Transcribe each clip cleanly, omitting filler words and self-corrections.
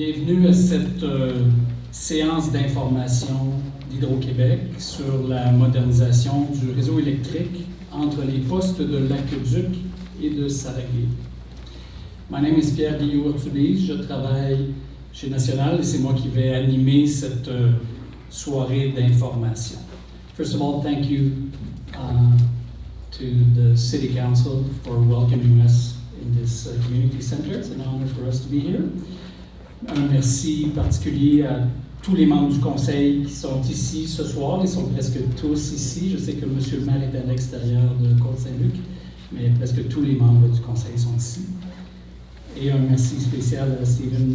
Bienvenue à cette séance d'information d'Hydro-Québec sur la modernisation du réseau électrique entre les postes de l'Aqueduc et de Saragué. My name is Pierre Guillou-Urtubise, je travaille chez National et c'est moi qui vais animer cette soirée d'information. First of all, thank you to the City Council for welcoming us in this community center. It's an honor for us to be here. Un merci particulier à tous les membres du conseil qui sont ici ce soir. Ils sont presque tous ici. Je sais que M. le maire est à l'extérieur de Côte-Saint-Luc, mais presque tous les membres du conseil sont ici. Et un merci spécial à Stephen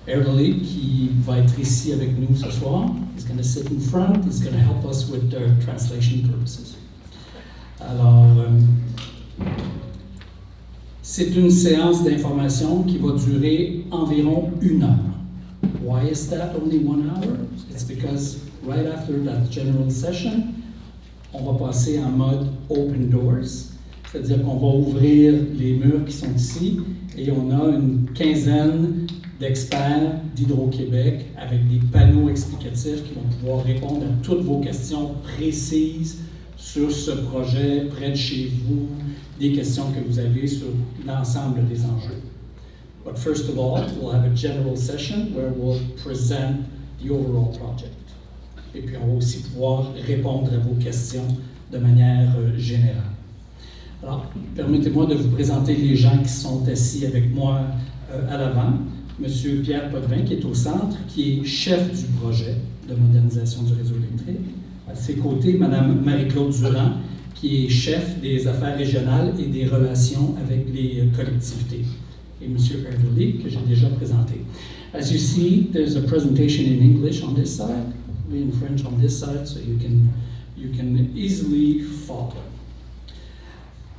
Erdeley qui va être ici avec nous ce soir. He's going to sit in front. He's going to help us with our translation purposes. Alors, c'est une séance d'information qui va durer environ 1 heure. Why is that only 1 hour? It's because right after that general session, on va passer en mode open doors, c'est-à-dire qu'on va ouvrir les murs qui sont ici et on a une quinzaine d'experts d'Hydro-Québec avec des panneaux explicatifs qui vont pouvoir répondre à toutes vos questions précises sur ce projet près de chez vous, des questions que vous avez sur l'ensemble des enjeux. But first of all, we'll have a general session where we'll present the overall project. Et puis on va aussi pouvoir répondre à vos questions de manière générale. Alors, permettez-moi de vous présenter les gens qui sont assis avec moi à l'avant. Monsieur Pierre Potvin, qui est au centre, qui est chef du projet de modernisation du réseau électrique. À ses côtés, Mme Marie-Claude Durand, qui est chef des affaires régionales et des relations avec les collectivités. Et M. Erdeley, que j'ai déjà présenté. As you see, there's a presentation in English on this side, in French on this side, so you can easily follow.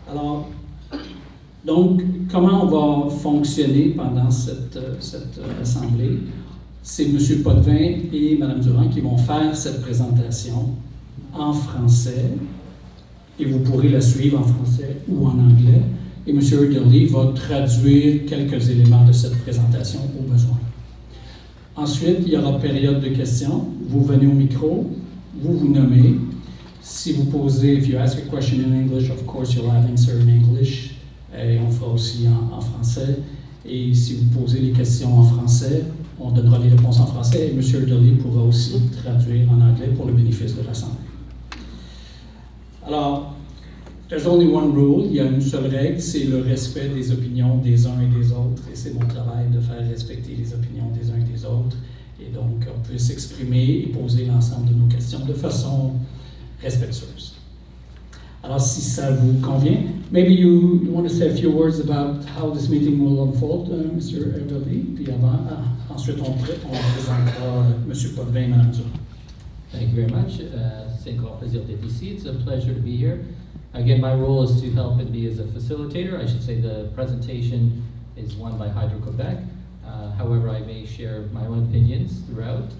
Alors, donc, comment on va fonctionner pendant cette assemblée? C'est M. Potvin et Mme Durand qui vont faire cette présentation en français, et vous pourrez la suivre en français ou en anglais. Et M. Erdeley va traduire quelques éléments de cette présentation au besoin. Ensuite, il y aura période de questions. Vous venez au micro, vous vous nommez. Si vous posez, if you ask a question in English, of course you'll have answer in English. Et on fera aussi en français. Et si vous posez les questions en français, on donnera les réponses en français. Et M. Erdeley pourra aussi traduire en anglais pour le bénéfice de l'Assemblée. Alors, there's only one rule, il y a une seule règle, c'est le respect des opinions des uns et des autres. Et c'est mon travail de faire respecter les opinions des uns et des autres. Et donc, on peut s'exprimer et poser l'ensemble de nos questions de façon respectueuse. Alors, si ça vous convient, maybe you want to say a few words about how this meeting will unfold, Mr. Erdeley. Puis ensuite, on présentera M. Potvin et Mme Durand. Thank you very much. C'est un grand plaisir d'être ici. It's a pleasure to be here. Again, my role is to help and be as a facilitator. I should say the presentation is one by Hydro-Québec. However, I may share my own opinions throughout.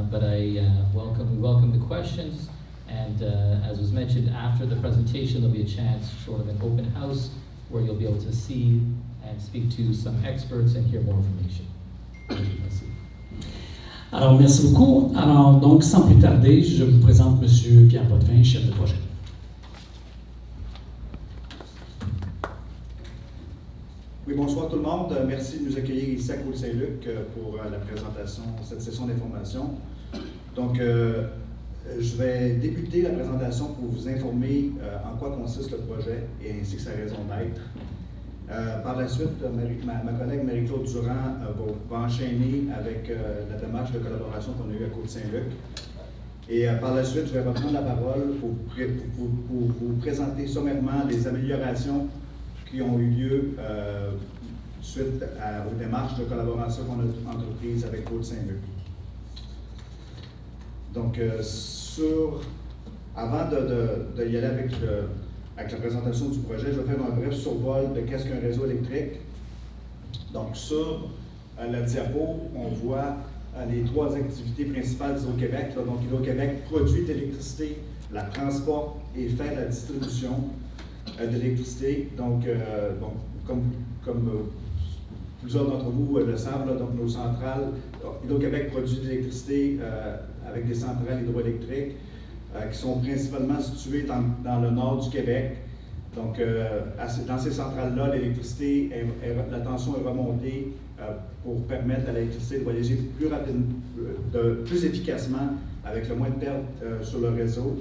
But we welcome the questions. And as was mentioned, after the presentation, there'll be a chance, sort of an open house, where you'll be able to see and speak to some experts and hear more information. Merci. Alors, merci beaucoup. Alors, donc, sans plus tarder, je vous présente M. Pierre Potvin, chef de projet. Oui, bonsoir tout le monde. Merci de nous accueillir ici à Côte-Saint-Luc pour la présentation, cette session d'information. Donc, je vais débuter la présentation pour vous informer en quoi consiste le projet et ainsi que sa raison d'être. Par la suite, ma collègue Marie-Claude Durand va enchaîner avec la démarche de collaboration qu'on a eue à Côte-Saint-Luc. Et par la suite, je vais reprendre la parole pour vous présenter sommairement les améliorations qui ont eu lieu suite aux démarches de collaboration qu'on a entreprises avec Côte-Saint-Luc. Donc, avant de y aller avec la présentation du projet, je vais faire un bref survol de qu'est-ce qu'un réseau électrique. Donc, sur la diapo, on voit les 3 activités principales d'Hydro-Québec. Donc, Hydro-Québec produit de l'électricité, la transporte et fait la distribution de l'électricité. Donc, comme plusieurs d'entre vous le savent, là, donc nos centrales, Hydro-Québec produit de l'électricité avec des centrales hydroélectriques qui sont principalement situées dans le nord du Québec. Donc, dans ces centrales-là, l'électricité, la tension est remontée pour permettre à l'électricité de voyager plus rapidement, plus efficacement, avec le moins de pertes sur le réseau.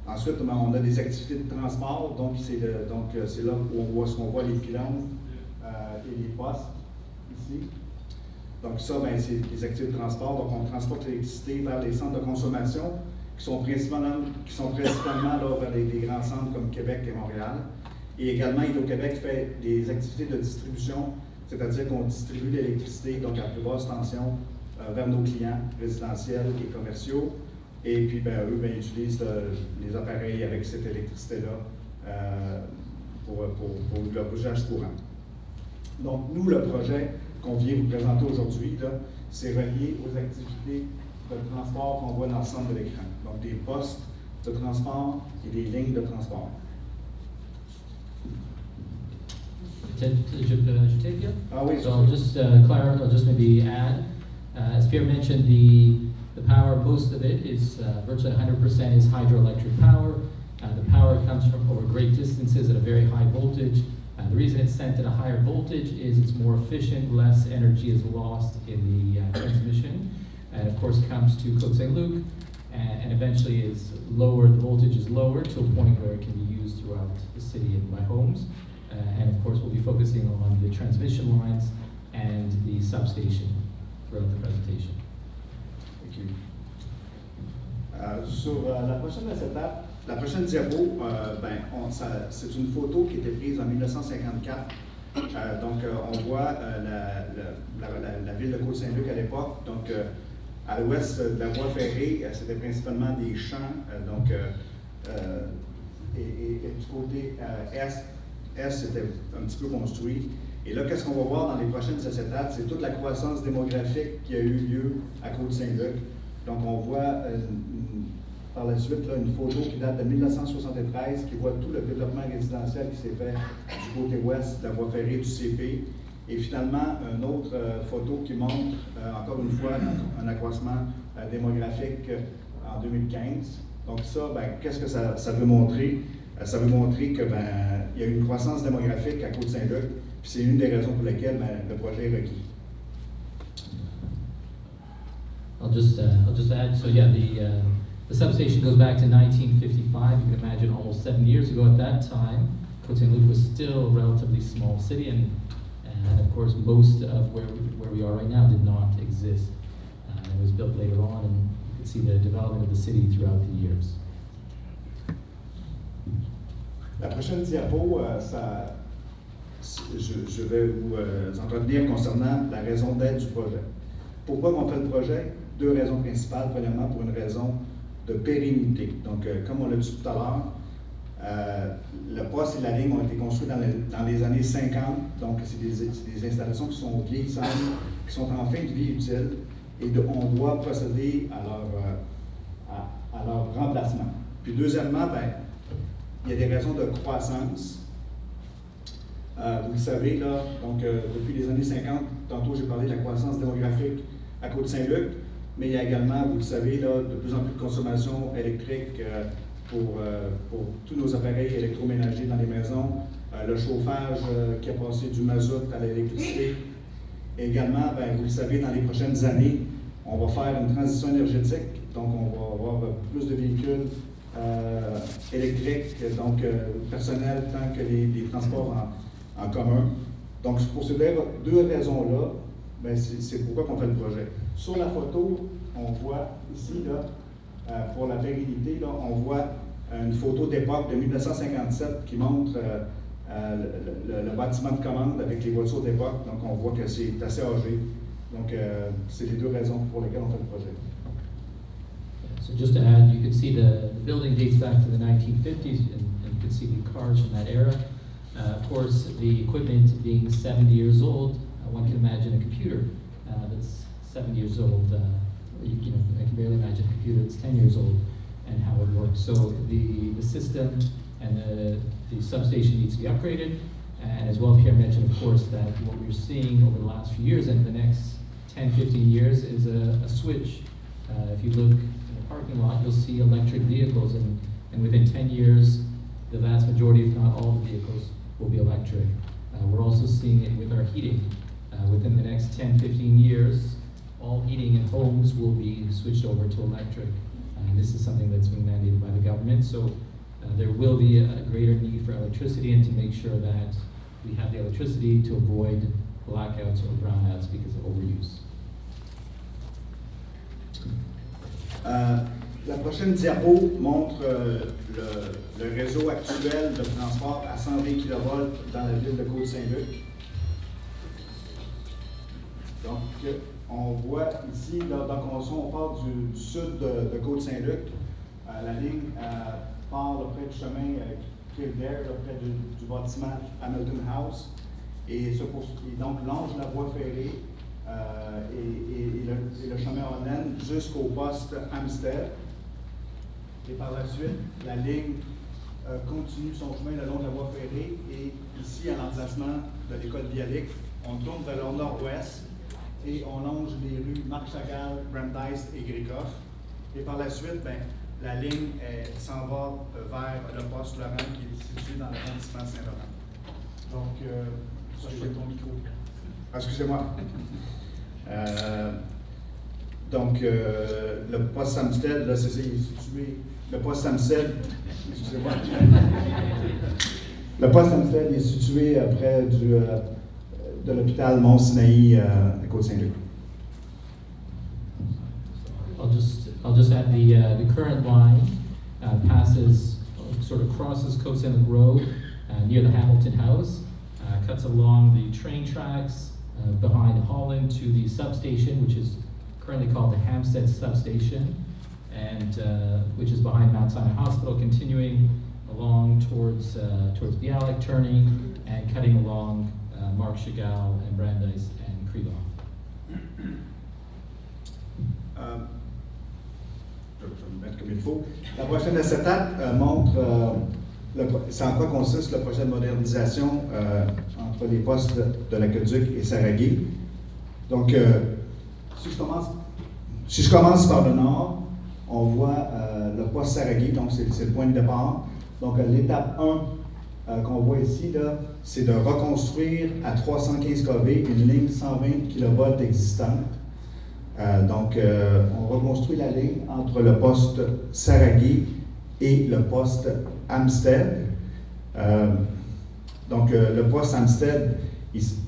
Ensuite, on a des activités de transport, donc c'est là où on voit les pylônes et les postes, ici. Donc ça, c'est des activités de transport. Donc on transporte l'électricité vers les centres de consommation qui sont principalement là, vers les grands centres comme Québec et Montréal. Et également, Hydro-Québec fait des activités de distribution, c'est-à-dire qu'on distribue l'électricité donc à plus basse tension vers nos clients résidentiels et commerciaux. Et puis, eux, utilisent les appareils avec cette électricité-là pour leur usage courant. Donc, nous, le projet qu'on vient vous présenter aujourd'hui, c'est relié aux activités de transport qu'on voit dans le centre de l'écran. Donc, des postes de transport et des lignes de transport. Should you take it? Ah oui, So I'll just clarify, I'll just maybe add, as Pierre mentioned, the power, most of it is virtually 100% is hydroelectric power. The power comes from over great distances at a very high voltage. The reason it's sent at a higher voltage is it's more efficient, less energy is lost in the transmission, and of course comes to Côte Saint-Luc, and eventually is lowered, the voltage is lowered to a point where it can be used throughout the city and by homes. And of course we'll be focusing on the transmission lines and the substation throughout the presentation. Thank you. Sur la prochaine étape, la prochaine diapo, c'est une photo qui était prise en 1954. Donc, on voit la ville de Côte-Saint-Luc à l'époque. Donc, à l'ouest de la voie ferrée, c'était principalement des champs. Et du côté est, c'était un petit peu construit. Et là, qu'est-ce qu'on va voir dans les prochaines étapes? C'est toute la croissance démographique qui a eu lieu à Côte-Saint-Luc. Donc, on voit par la suite là, une photo qui date de 1973 qui voit tout le développement résidentiel qui s'est fait du côté ouest de la voie ferrée du CP. Et finalement, une autre photo qui montre, encore une fois, un accroissement démographique en 2015. Donc ça, qu'est-ce que ça veut montrer? Ça veut montrer que il y a une croissance démographique à Côte-Saint-Luc, puis c'est une des raisons pour lesquelles le projet est requis. I'll just add, so yeah, the substation goes back to 1955. You can imagine almost 7 years ago at that time, Côte Saint-Luc was still a relatively small city, and of course most of where we are right now did not exist. It was built later on, and you can see the development of the city throughout the years. La prochaine diapo, je vais vous entretenir concernant la raison d'être du projet. Pourquoi on fait le projet? Deux raisons principales. Premièrement, pour une raison de pérennité. Donc, comme on l'a dit tout à l'heure, le poste et la ligne ont été construits dans les années 50. Donc, c'est des installations qui sont vieillissantes, qui sont en fin de vie utile, et on doit procéder à leur remplacement. Puis, deuxièmement, il y a des raisons de croissance. Vous le savez, là, donc, depuis les années 50, tantôt j'ai parlé de la croissance démographique à Côte-Saint-Luc, mais il y a également, vous le savez, là, de plus en plus de consommation électrique pour tous nos appareils électroménagers dans les maisons, le chauffage qui a passé du mazout à l'électricité. Également, vous le savez, dans les prochaines années, on va faire une transition énergétique, donc on va avoir plus de véhicules électriques, donc personnels, tant que les transports en commun. Donc, pour ces deux raisons-là, c'est pourquoi on fait le projet. Sur la photo, on voit ici, là, pour la pérennité, là, on voit une photo d'époque de 1957 qui montre le bâtiment de commande avec les voitures d'époque. Donc, on voit que c'est assez âgé. Donc, c'est les deux raisons pour lesquelles on fait le projet. So just to add, you can see the building dates back to the 1950s, and you can see the cars from that era. Of course, the equipment being 70 years old, one can imagine a computer that's 7 years old. I can barely imagine a computer that's 10 years old and how it works. So the system and the substation needs to be upgraded, And as well, Pierre mentioned, of course, that what we're seeing over the last few years and the next 10, 15 years is a switch. If you look in the parking lot, you'll see electric vehicles, and within 10 years, the vast majority, if not all the vehicles, will be electric. We're also seeing it with our heating. Within the next 10, 15 years, all heating in homes will be switched over to electric. And this is something that's being mandated by the government. So there will be a greater need for electricity, and to make sure that we have the electricity to avoid blackouts or brownouts because of overuse. La prochaine diapo montre le réseau actuel de transport à 120 kV dans la ville de Côte-Saint-Luc. Donc, on voit ici, donc on part du sud de Côte-Saint-Luc. La ligne part près du chemin Kildare, près du bâtiment Hamilton House, et donc longe la voie ferrée et le chemin Holland jusqu'au poste Hampstead. Et par la suite, la ligne continue son chemin le long de la voie ferrée, et ici, à l'emplacement de l'école Bialik, on tourne vers le nord-ouest et on longe les rues Marc-Chagall, Brandeis et Gricoff. Et par la suite, la ligne s'en va vers le poste Laurent qui est situé dans l'arrondissement Saint-Laurent. Donc, ça, je fais ton micro. Excusez-moi. Donc, le poste Hampstead, là, c'est ça, il est situé. Le poste Hampstead, excusez-moi. Le poste Hampstead est situé près de l'hôpital Mont-Sinaï à Côte-Saint-Luc. I'll just add the current line passes, sort of crosses Côte-Saint-Luc Road near the Hamilton House, cuts along the train tracks behind Holland to the substation, which is currently called the Hampstead Substation, and which is behind Mount Sinai Hospital, continuing along towards Bialik, turning and cutting along Marc Chagall and Brandeis and Krylov. Je vais me mettre comme il faut. La prochaine étape montre c'est en quoi consiste le projet de modernisation entre les postes de l'Aqueduc et Saragui. Donc, si je commence par le nord, on voit le poste Saragui, donc c'est le point de départ. Donc, l'étape 1 qu'on voit ici, c'est de reconstruire à 315 kV une ligne 120 kV existante. Donc, on reconstruit la ligne entre le poste Saragui et le poste Hampstead. Donc, le poste Hampstead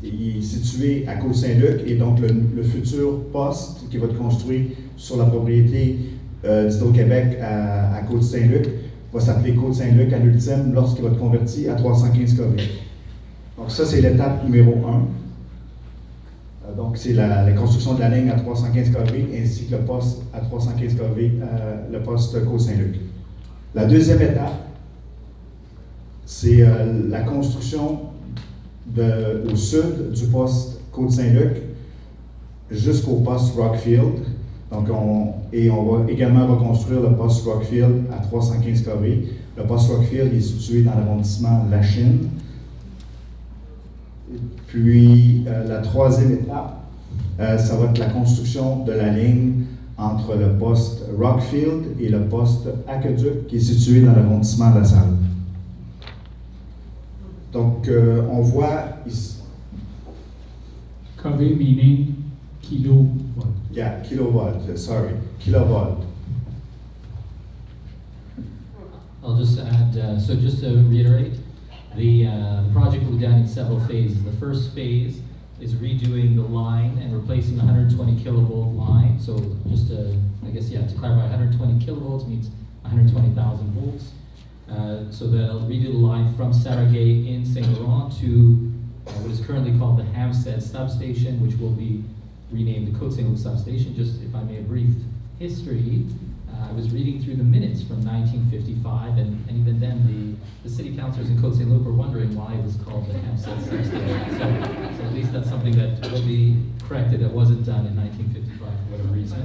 il est situé à Côte-Saint-Luc, et donc le futur poste qui va être construit sur la propriété d'Hydro-Québec à Côte-Saint-Luc va s'appeler Côte-Saint-Luc à l'ultime lorsqu'il va être converti à 315 kV. Donc, ça, c'est l'étape numéro 1. Donc, c'est la construction de la ligne à 315 kV ainsi que le poste à 315 kV, le poste Côte-Saint-Luc. La deuxième étape, c'est la construction au sud du poste Côte-Saint-Luc jusqu'au poste Rockfield. Donc, on va également reconstruire le poste Rockfield à 315 kV. Le poste Rockfield est situé dans l'arrondissement Lachine. Puis, la troisième étape, ça va être la construction de la ligne entre le poste Rockfield et le poste Aqueduc, qui est situé dans l'arrondissement La Salle. Donc, on voit ici. KV meaning kilovolt. Yeah, kilovolt, sorry, kilovolt. I'll just add, so just to reiterate, the project will be done in several phases. The first phase is redoing the line and replacing the 120 kilovolt line. So just to, to clarify, 120 kilovolts means 120,000 volts. So they'll redo the line from Saragay in Saint Laurent to what is currently called the Hampstead Substation, which will be renamed the Côte-Saint-Luc Substation. Just, if I may, a brief history. I was reading through the minutes from 1955, and even then the city councilors in Côte-Saint-Luc were wondering why it was called the Hampstead Substation. So at least that's something that will be corrected. That wasn't done in 1955 for whatever reason.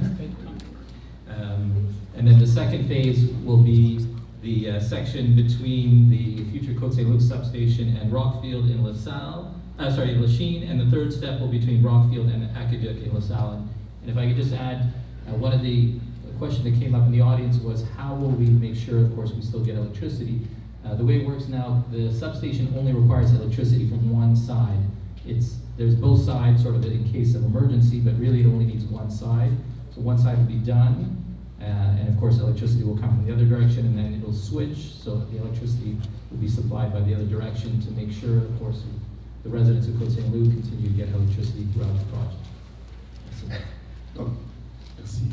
And then the second phase will be the section between the future Côte Saint-Luc substation and Rockfield in LaSalle, in Lachine, and the third step will be between Rockfield and Aqueduct in LaSalle. And if I could just add, one of the question that came up in the audience was how will we make sure, of course, we still get electricity. The way it works now, the substation only requires electricity from one side. There's both sides sort of in case of emergency, but really it only needs one side. So one side will be done, and of course electricity will come from the other direction, and then it'll switch so that the electricity will be supplied by the other direction to make sure, of course, the residents of Côte Saint-Luc continue to get electricity throughout the project. Donc, merci.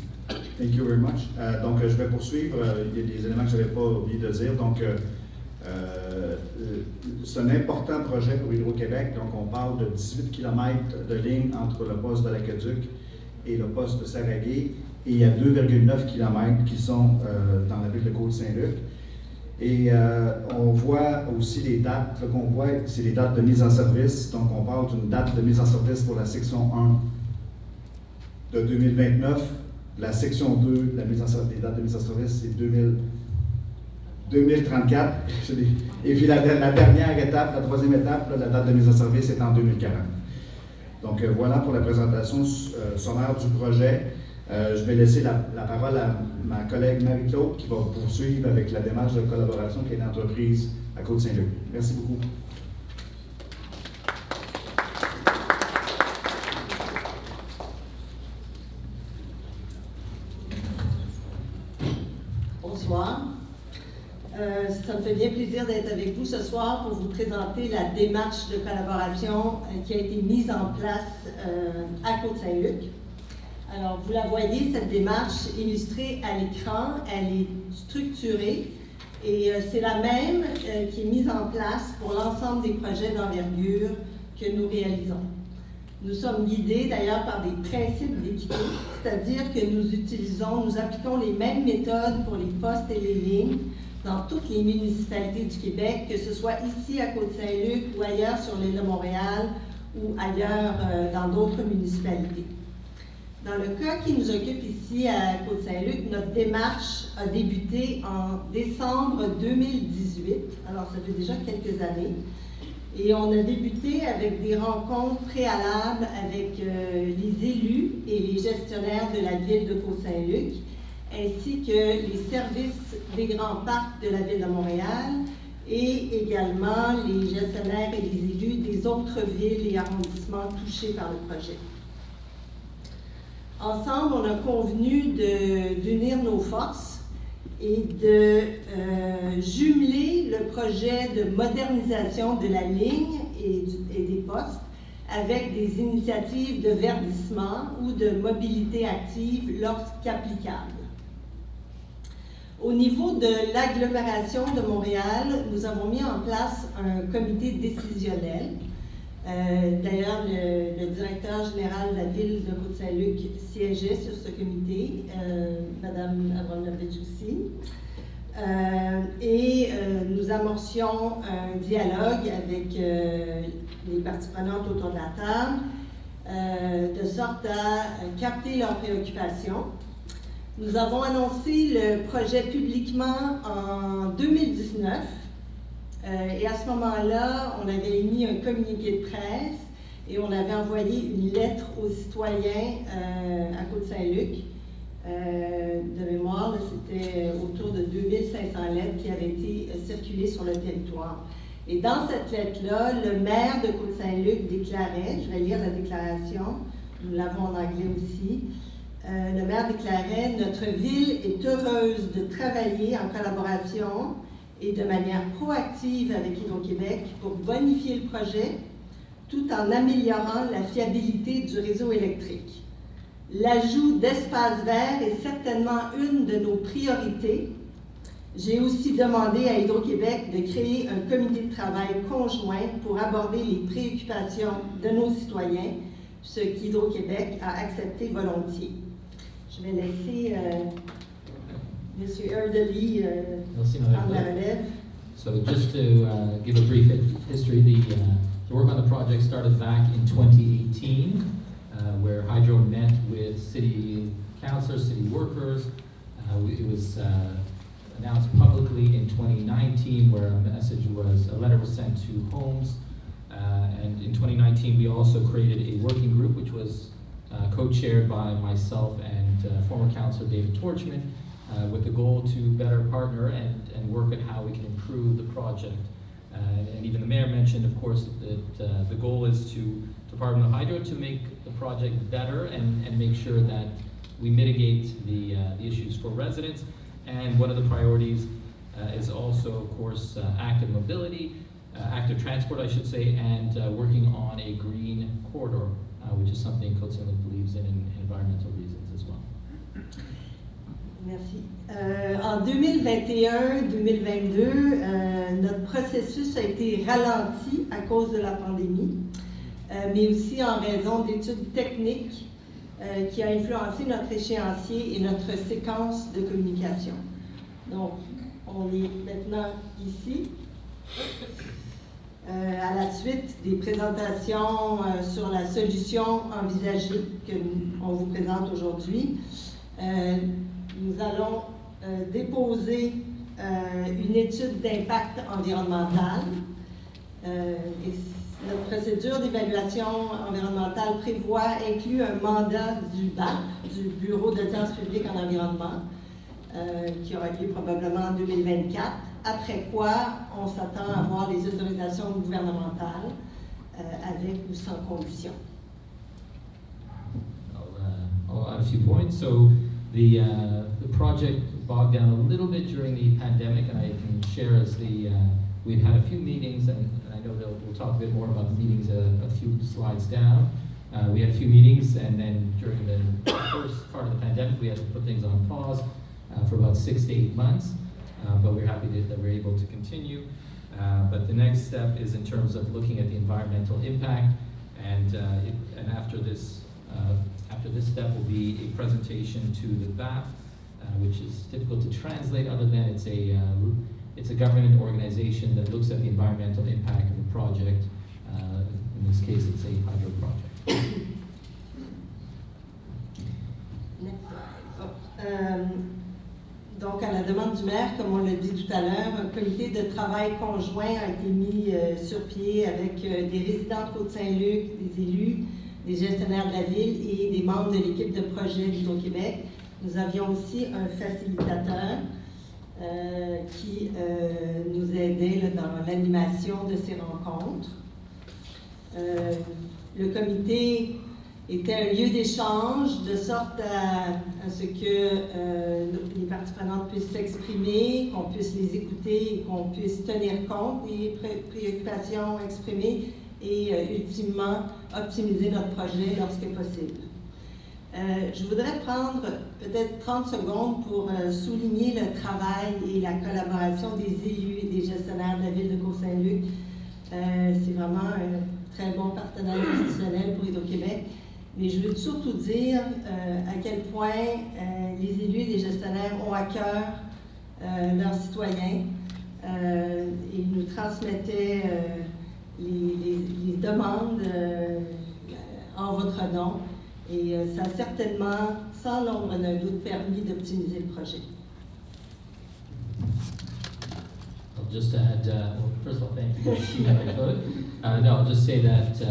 Thank you very much. Donc, je vais poursuivre. Il y a des éléments que je n'avais pas oublié de dire. Donc, c'est un important projet pour Hydro-Québec. Donc, on parle de 18 km de ligne entre le poste de l'Aqueduc et le poste de Saraguay. Et il y a 2,9 km qui sont dans la ville de Côte-Saint-Luc. Et on voit aussi les dates. Ce qu'on voit, c'est les dates de mise en service. Donc, on parle d'une date de mise en service pour la section 1 de 2029. La section 2, les dates de mise en service, c'est 2034. Et puis la dernière étape, la troisième étape, la date de mise en service est en 2040. Donc voilà pour la présentation sommaire du projet. Je vais laisser la parole à ma collègue Marie-Claude qui va poursuivre avec la démarche de collaboration qui est entreprise à Côte-Saint-Luc. Merci beaucoup. Bonsoir. Ça me fait bien plaisir d'être avec vous ce soir pour vous présenter la démarche de collaboration qui a été mise en place à Côte-Saint-Luc. Alors, vous la voyez, cette démarche illustrée à l'écran, elle est structurée et c'est la même qui est mise en place pour l'ensemble des projets d'envergure que nous réalisons. Nous sommes guidés d'ailleurs par des principes d'équité, c'est-à-dire que nous appliquons les mêmes méthodes pour les postes et les lignes dans toutes les municipalités du Québec, que ce soit ici à Côte-Saint-Luc ou ailleurs sur l'île de Montréal ou ailleurs dans d'autres municipalités. Dans le cas qui nous occupe ici à Côte-Saint-Luc, notre démarche a débuté en décembre 2018, alors ça fait déjà quelques années. Et on a débuté avec des rencontres préalables avec les élus et les gestionnaires de la ville de Côte-Saint-Luc, ainsi que les services des grands parcs de la ville de Montréal et également les gestionnaires et les élus des autres villes et arrondissements touchés par le projet. Ensemble, on a convenu d'unir nos forces et de jumeler le projet de modernisation de la ligne et des postes avec des initiatives de verdissement ou de mobilité active lorsqu'applicable. Au niveau de l'agglomération de Montréal, nous avons mis en place un comité décisionnel. D'ailleurs, le directeur général de la ville de Côte-Saint-Luc siégeait sur ce comité, Mme Abramovich aussi. Nous amorcions un dialogue avec les parties prenantes autour de la table, de sorte à capter leurs préoccupations. Nous avons annoncé le projet publiquement en 2019. Et à ce moment-là, on avait émis un communiqué de presse et on avait envoyé une lettre aux citoyens à Côte-Saint-Luc. De mémoire, c'était autour de 2500 lettres qui avaient été circulées sur le territoire. Et dans cette lettre-là, le maire de Côte-Saint-Luc déclarait, je vais lire la déclaration, nous l'avons en anglais aussi, le maire déclarait « Notre ville est heureuse de travailler en collaboration et de manière proactive avec Hydro-Québec pour bonifier le projet tout en améliorant la fiabilité du réseau électrique. L'ajout d'espaces verts est certainement une de nos priorités. J'ai aussi demandé à Hydro-Québec de créer un comité de travail conjoint pour aborder les préoccupations de nos citoyens, ce qu'Hydro-Québec a accepté volontiers. Je vais laisser M. Erdely prendre la relève. So just to give a brief history, the work on the project started back in 2018, where Hydro met with city councilors, city workers. It was announced publicly in 2019, where a letter was sent to homes. And in 2019, we also created a working group, which was co-chaired by myself and former councillor David Torchman, with the goal to better partner and work at how we can improve the project. And even the mayor mentioned, of course, that the goal is to partner with Hydro to make the project better and make sure that we mitigate the issues for residents. And one of the priorities is also, of course, active mobility, active transport, I should say, and working on a green corridor, which is something Côte-Saint-Luc believes in environmental reasons as well. Merci. En 2021-2022, notre processus a été ralenti à cause de la pandémie, mais aussi en raison d'études techniques qui a influencé notre échéancier et notre séquence de communication. Donc, on est maintenant ici, à la suite des présentations sur la solution envisagée qu'on vous présente aujourd'hui. Nous allons déposer une étude d'impact environnemental. Et notre procédure d'évaluation environnementale inclut un mandat du BAP, du Bureau d'audience publique en environnement, qui aura lieu probablement en 2024, après quoi on s'attend à avoir les autorisations gouvernementales avec ou sans condition. I'll add a few points. So the project bogged down a little bit during the pandemic, and I can share as we've had a few meetings, and I know we'll talk a bit more about the meetings a few slides down. We had a few meetings, and then during the first part of the pandemic, we had to put things on pause for about 6 to 8 months, but we're happy that we're able to continue. But the next step is in terms of looking at the environmental impact, and after this step will be a presentation to the BAP, which is difficult to translate other than it's a government organization that looks at the environmental impact of a project. In this case, it's a hydro project. Next slide. Donc, à la demande du maire, comme on l'a dit tout à l'heure, un comité de travail conjoint a été mis sur pied avec des résidents de Côte-Saint-Luc, des élus, des gestionnaires de la ville et des membres de l'équipe de projet d'Hydro-Québec. Nous avions aussi un facilitateur qui nous aidait dans l'animation de ces rencontres. Le comité était un lieu d'échange de sorte à ce que les parties prenantes puissent s'exprimer, qu'on puisse les écouter et qu'on puisse tenir compte des préoccupations exprimées et ultimement optimiser notre projet lorsque possible. Je voudrais prendre peut-être 30 secondes pour souligner le travail et la collaboration des élus et des gestionnaires de la ville de Côte-Saint-Luc. C'est vraiment un très bon partenaire institutionnel pour Hydro-Québec. Mais je veux surtout dire à quel point les élus et les gestionnaires ont à cœur leurs citoyens. Ils nous transmettaient les demandes en votre nom. Et ça a certainement, sans l'ombre d'un doute, permis d'optimiser le projet. I'll just add, well, first of all, thank you for that I could. No, I'll just say that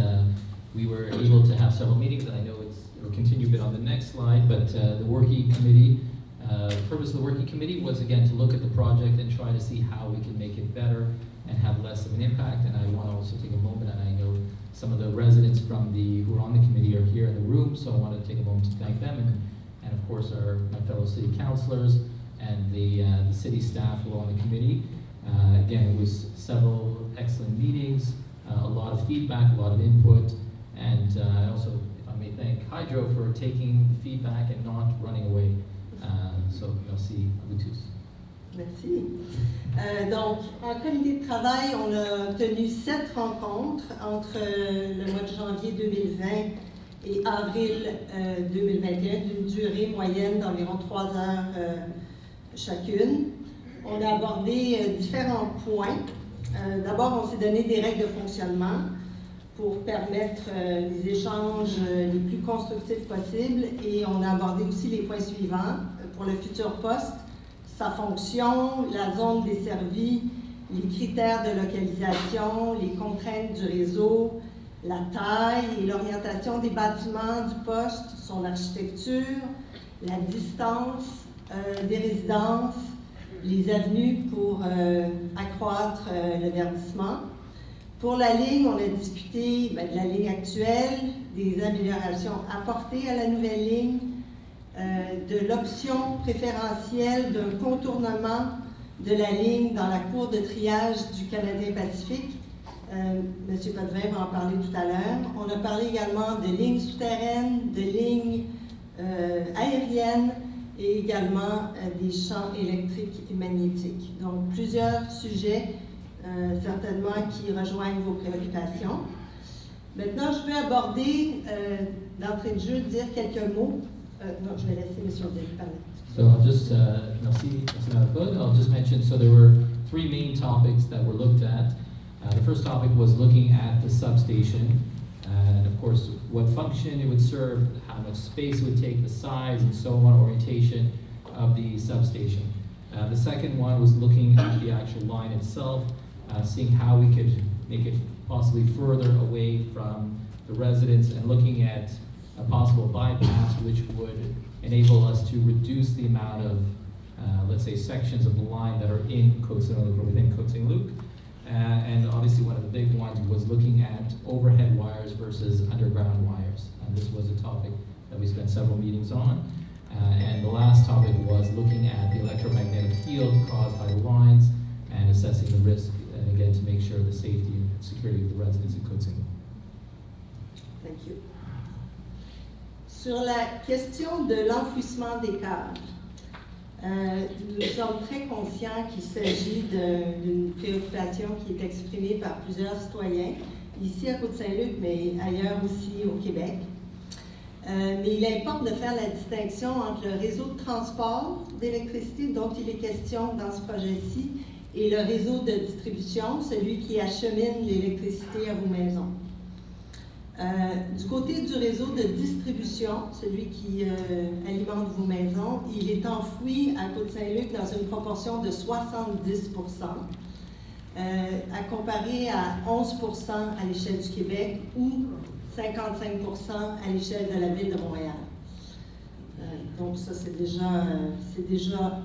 we were able to have several meetings, and I know it'll continue a bit on the next slide, but the working committee, the purpose of the working committee was again to look at the project and try to see how we can make it better and have less of an impact. And I want to also take a moment, and I know some of the residents who are on the committee are here in the room, so I want to take a moment to thank them, and of course my fellow city councilors and the city staff who are on the committee. Again, it was several excellent meetings, a lot of feedback, a lot of input, and also, if I may thank Hydro for taking the feedback and not running away. So, merci à vous tous. Merci. Donc, en comité de travail, on a tenu 7 rencontres entre le mois de janvier 2020 et avril 2021, d'une durée moyenne d'environ 3 heures chacune. On a abordé différents points. D'abord, on s'est donné des règles de fonctionnement pour permettre les échanges les plus constructifs possibles, et on a abordé aussi les points suivants pour le futur poste. sa fonction, la zone desservie, les critères de localisation, les contraintes du réseau, la taille et l'orientation des bâtiments du poste, son architecture, la distance des résidences, les avenues pour accroître le verdissement. Pour la ligne, on a discuté de la ligne actuelle, des améliorations apportées à la nouvelle ligne, de l'option préférentielle d'un contournement de la ligne dans la cour de triage du Canadien Pacifique. M. Potvin va en parler tout à l'heure. On a parlé également de lignes souterraines, de lignes aériennes et également des champs électriques et magnétiques. Donc, plusieurs sujets certainement qui rejoignent vos préoccupations. Maintenant, je vais aborder, d'entrée de jeu, dire quelques mots. Non, je vais laisser M. Odette parler. So I'll just, merci Madame Claude. I'll just mention, so there were three main topics that were looked at. The first topic was looking at the substation, and of course, what function it would serve, how much space it would take, the size, and so on, orientation of the substation. The second one was looking at the actual line itself, seeing how we could make it possibly further away from the residents and looking at a possible bypass which would enable us to reduce the amount of, let's say, sections of the line that are in Côte-Saint-Luc or within Côte-Saint-Luc. And obviously one of the big ones was looking at overhead wires versus underground wires. And this was a topic that we spent several meetings on. And the last topic was looking at the electromagnetic field caused by the lines and assessing the risk, and again, to make sure the safety and security of the residents in Côte-Saint-Luc. Thank you. Sur la question de l'enfouissement des câbles, nous sommes très conscients qu'il s'agit d'une préoccupation qui est exprimée par plusieurs citoyens, ici à Côte-Saint-Luc, mais ailleurs aussi au Québec. Mais il importe de faire la distinction entre le réseau de transport d'électricité dont il est question dans ce projet-ci et le réseau de distribution, celui qui achemine l'électricité à vos maisons. Du côté du réseau de distribution, celui qui alimente vos maisons, il est enfoui à Côte-Saint-Luc dans une proportion de 70%, à comparer à 11% à l'échelle du Québec ou 55% à l'échelle de la ville de Montréal. Donc ça, c'est déjà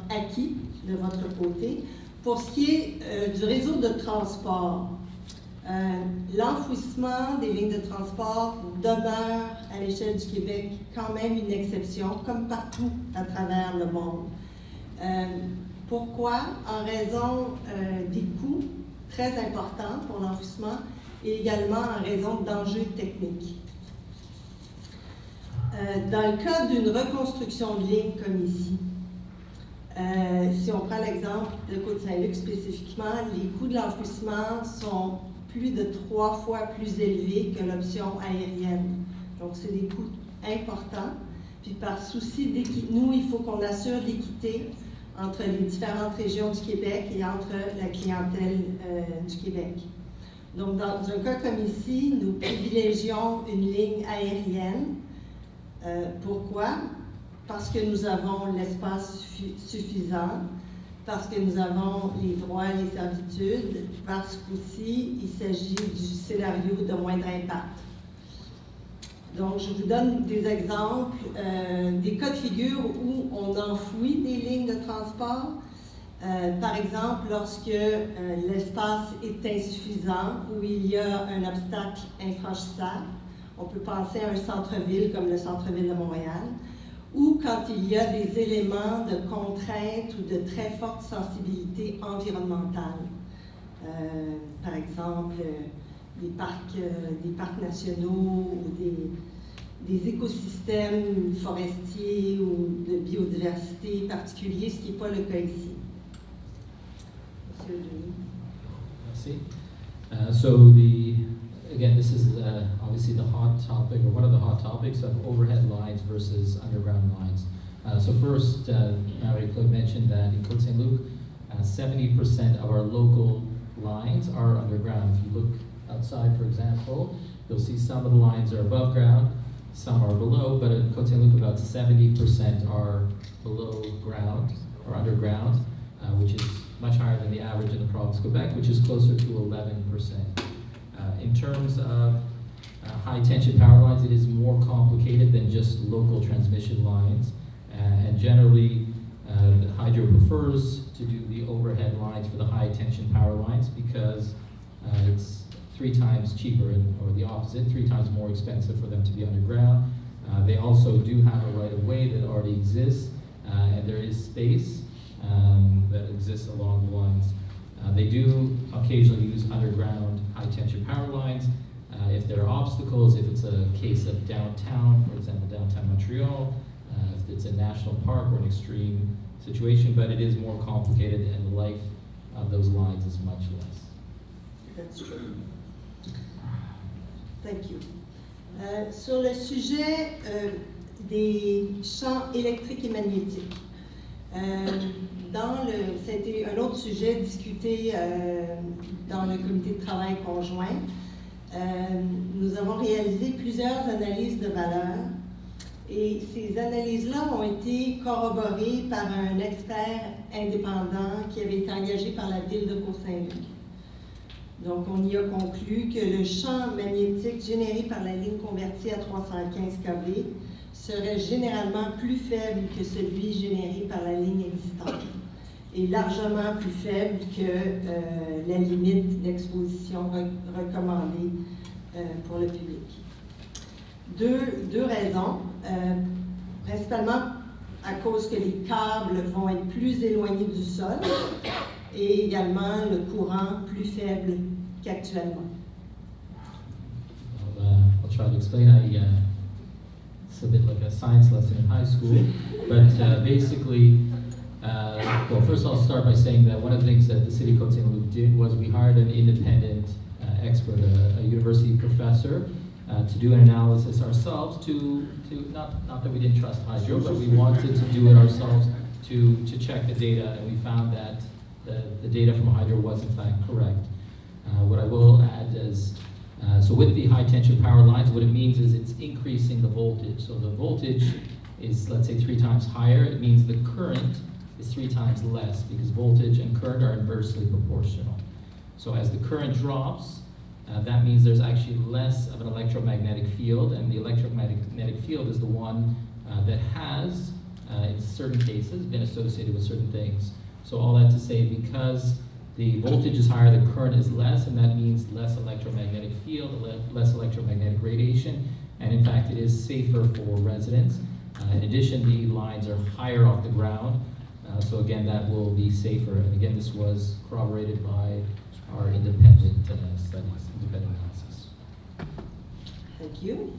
acquis de votre côté. Pour ce qui est du réseau de transport, l'enfouissement des lignes de transport demeure à l'échelle du Québec quand même une exception, comme partout à travers le monde. Pourquoi? En raison des coûts très importants pour l'enfouissement et également en raison d'enjeux techniques. Dans le cas d'une reconstruction de ligne comme ici, si on prend l'exemple de Côte-Saint-Luc spécifiquement, les coûts de l'enfouissement sont plus de 3 fois plus élevés que l'option aérienne. Donc, c'est des coûts importants. Puis, par souci d'équité, nous, il faut qu'on assure l'équité entre les différentes régions du Québec et entre la clientèle du Québec. Donc, dans un cas comme ici, nous privilégions une ligne aérienne. Pourquoi? Parce que nous avons l'espace suffisant, parce que nous avons les droits et les servitudes, parce qu'aussi, il s'agit du scénario de moindre impact. Donc, je vous donne des exemples, des cas de figure où on enfouit des lignes de transport. Par exemple, lorsque l'espace est insuffisant, où il y a un obstacle infranchissable, on peut penser à un centre-ville comme le centre-ville de Montréal, ou quand il y a des éléments de contrainte ou de très forte sensibilité environnementale. Par exemple, des parcs nationaux ou des écosystèmes forestiers ou de biodiversité particuliers, ce qui n'est pas le cas ici. Monsieur Denis. Merci. Again, this is obviously the hot topic, or one of the hot topics of overhead lines versus underground lines. So first, Marie-Claude mentioned that in Côte-Saint-Luc, 70% of our local lines are underground. If you look outside, for example, you'll see some of the lines are above ground, some are below, but in Côte-Saint-Luc, about 70% are below ground. are underground, which is much higher than the average in the province of Quebec, which is closer to 11%. In terms of high tension power lines, it is more complicated than just local transmission lines, and generally the Hydro prefers to do the overhead lines for the high tension power lines because it's 3 times cheaper, or the opposite, 3 times more expensive for them to be underground. They also do have a right of way that already exists, and there is space that exists along the lines. They do occasionally use underground high tension power lines if there are obstacles, if it's a case of downtown, for example, downtown Montreal, if it's a national park or an extreme situation, but it is more complicated and the life of those lines is much less. That's true. Thank you. Sur le sujet des champs électriques et magnétiques, ça a été un autre sujet discuté dans le comité de travail conjoint. Nous avons réalisé plusieurs analyses de valeur et ces analyses-là ont été corroborées par un expert indépendant qui avait été engagé par la ville de Côte-Saint-Luc. Donc, on y a conclu que le champ magnétique généré par la ligne convertie à 315 kV serait généralement plus faible que celui généré par la ligne existante et largement plus faible que la limite d'exposition recommandée pour le public. Deux raisons, principalement à cause que les câbles vont être plus éloignés du sol et également le courant plus faible qu'actuellement. I'll try to explain. It's a bit like a science lesson in high school, but basically, well, first I'll start by saying that one of the things that the City of Côte-Saint-Luc did was we hired an independent expert, a university professor, to do an analysis ourselves to not that we didn't trust Hydro, but we wanted to do it ourselves to check the data, and we found that the data from Hydro was in fact correct. What I will add is, so with the high tension power lines, what it means is it's increasing the voltage. So the voltage is, let's say, 3 times higher. It means the current is 3 times less because voltage and current are inversely proportional. So as the current drops, that means there's actually less of an electromagnetic field, and the electromagnetic field is the one that has, in certain cases, been associated with certain things. So all that to say, because the voltage is higher, the current is less, and that means less electromagnetic field, less electromagnetic radiation, and in fact it is safer for residents. In addition, the lines are higher off the ground, so again that will be safer. And again, this was corroborated by our independent studies, independent analysis. Thank you.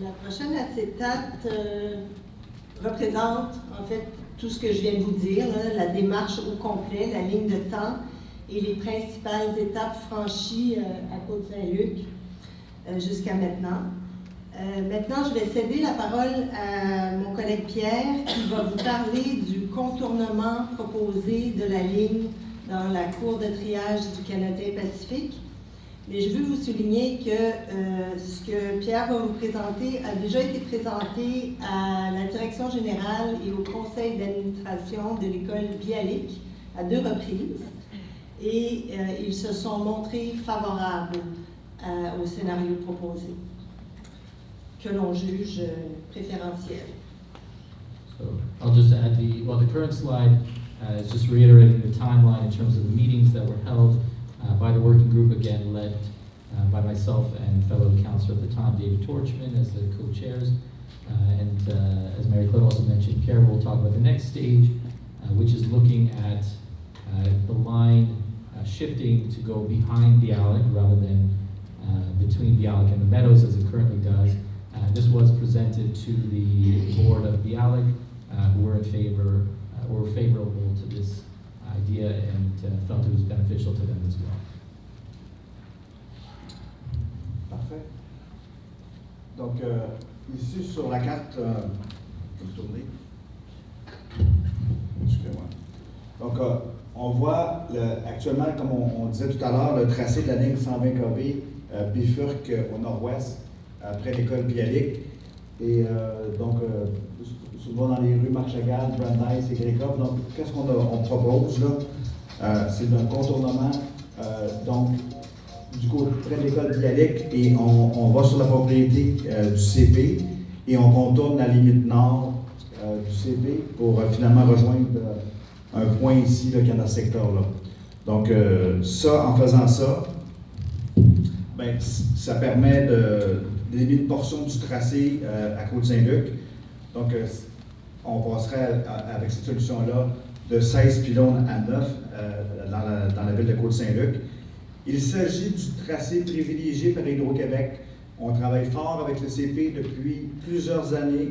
La prochaine acétate représente en fait tout ce que je viens de vous dire, là, la démarche au complet, la ligne de temps et les principales étapes franchies à Côte-Saint-Luc jusqu'à maintenant. Maintenant, je vais céder la parole à mon collègue Pierre qui va vous parler du contournement proposé de la ligne dans la cour de triage du Canadien Pacifique. Mais je veux vous souligner que ce que Pierre va vous présenter a déjà été présenté à la direction générale et au conseil d'administration de l'école Bialik à 2 reprises. Et ils se sont montrés favorables au scénario proposé, que l'on juge préférentiel. So I'll just add the current slide is just reiterating the timeline in terms of the meetings that were held by the working group, again led by myself and fellow councillor at the time, David Torchman, as the co-chairs. And as Mary Claude also mentioned, Pierre will talk about the next stage, which is looking at the line shifting to go behind Bialik rather than between Bialik and the Meadows as it currently does. This was presented to the board of Bialik, who were in favor, were favorable to this idea and felt it was beneficial to them as well. Parfait. Donc, ici sur la carte, je vais tourner. Excusez-moi. Donc, on voit actuellement, comme on disait tout à l'heure, le tracé de la ligne 120 kV bifurque au nord-ouest, près de l'école Bialik. Et donc, souvent dans les rues Marc Chagall, Brandeis et Grécoff. Donc, qu'est-ce qu'on propose là? C'est un contournement, donc, du côté près de l'école Bialik, et on va sur la propriété du CP et on contourne la limite nord du CP pour finalement rejoindre un point ici là, qu'il y a dans ce secteur-là. Donc, en faisant ça, ben, ça permet d'éliminer une portion du tracé à Côte-Saint-Luc. Donc, on passerait avec cette solution-là de 16 pylônes à 9 dans la ville de Côte-Saint-Luc. Il s'agit du tracé privilégié par Hydro-Québec. On travaille fort avec le CP depuis plusieurs années.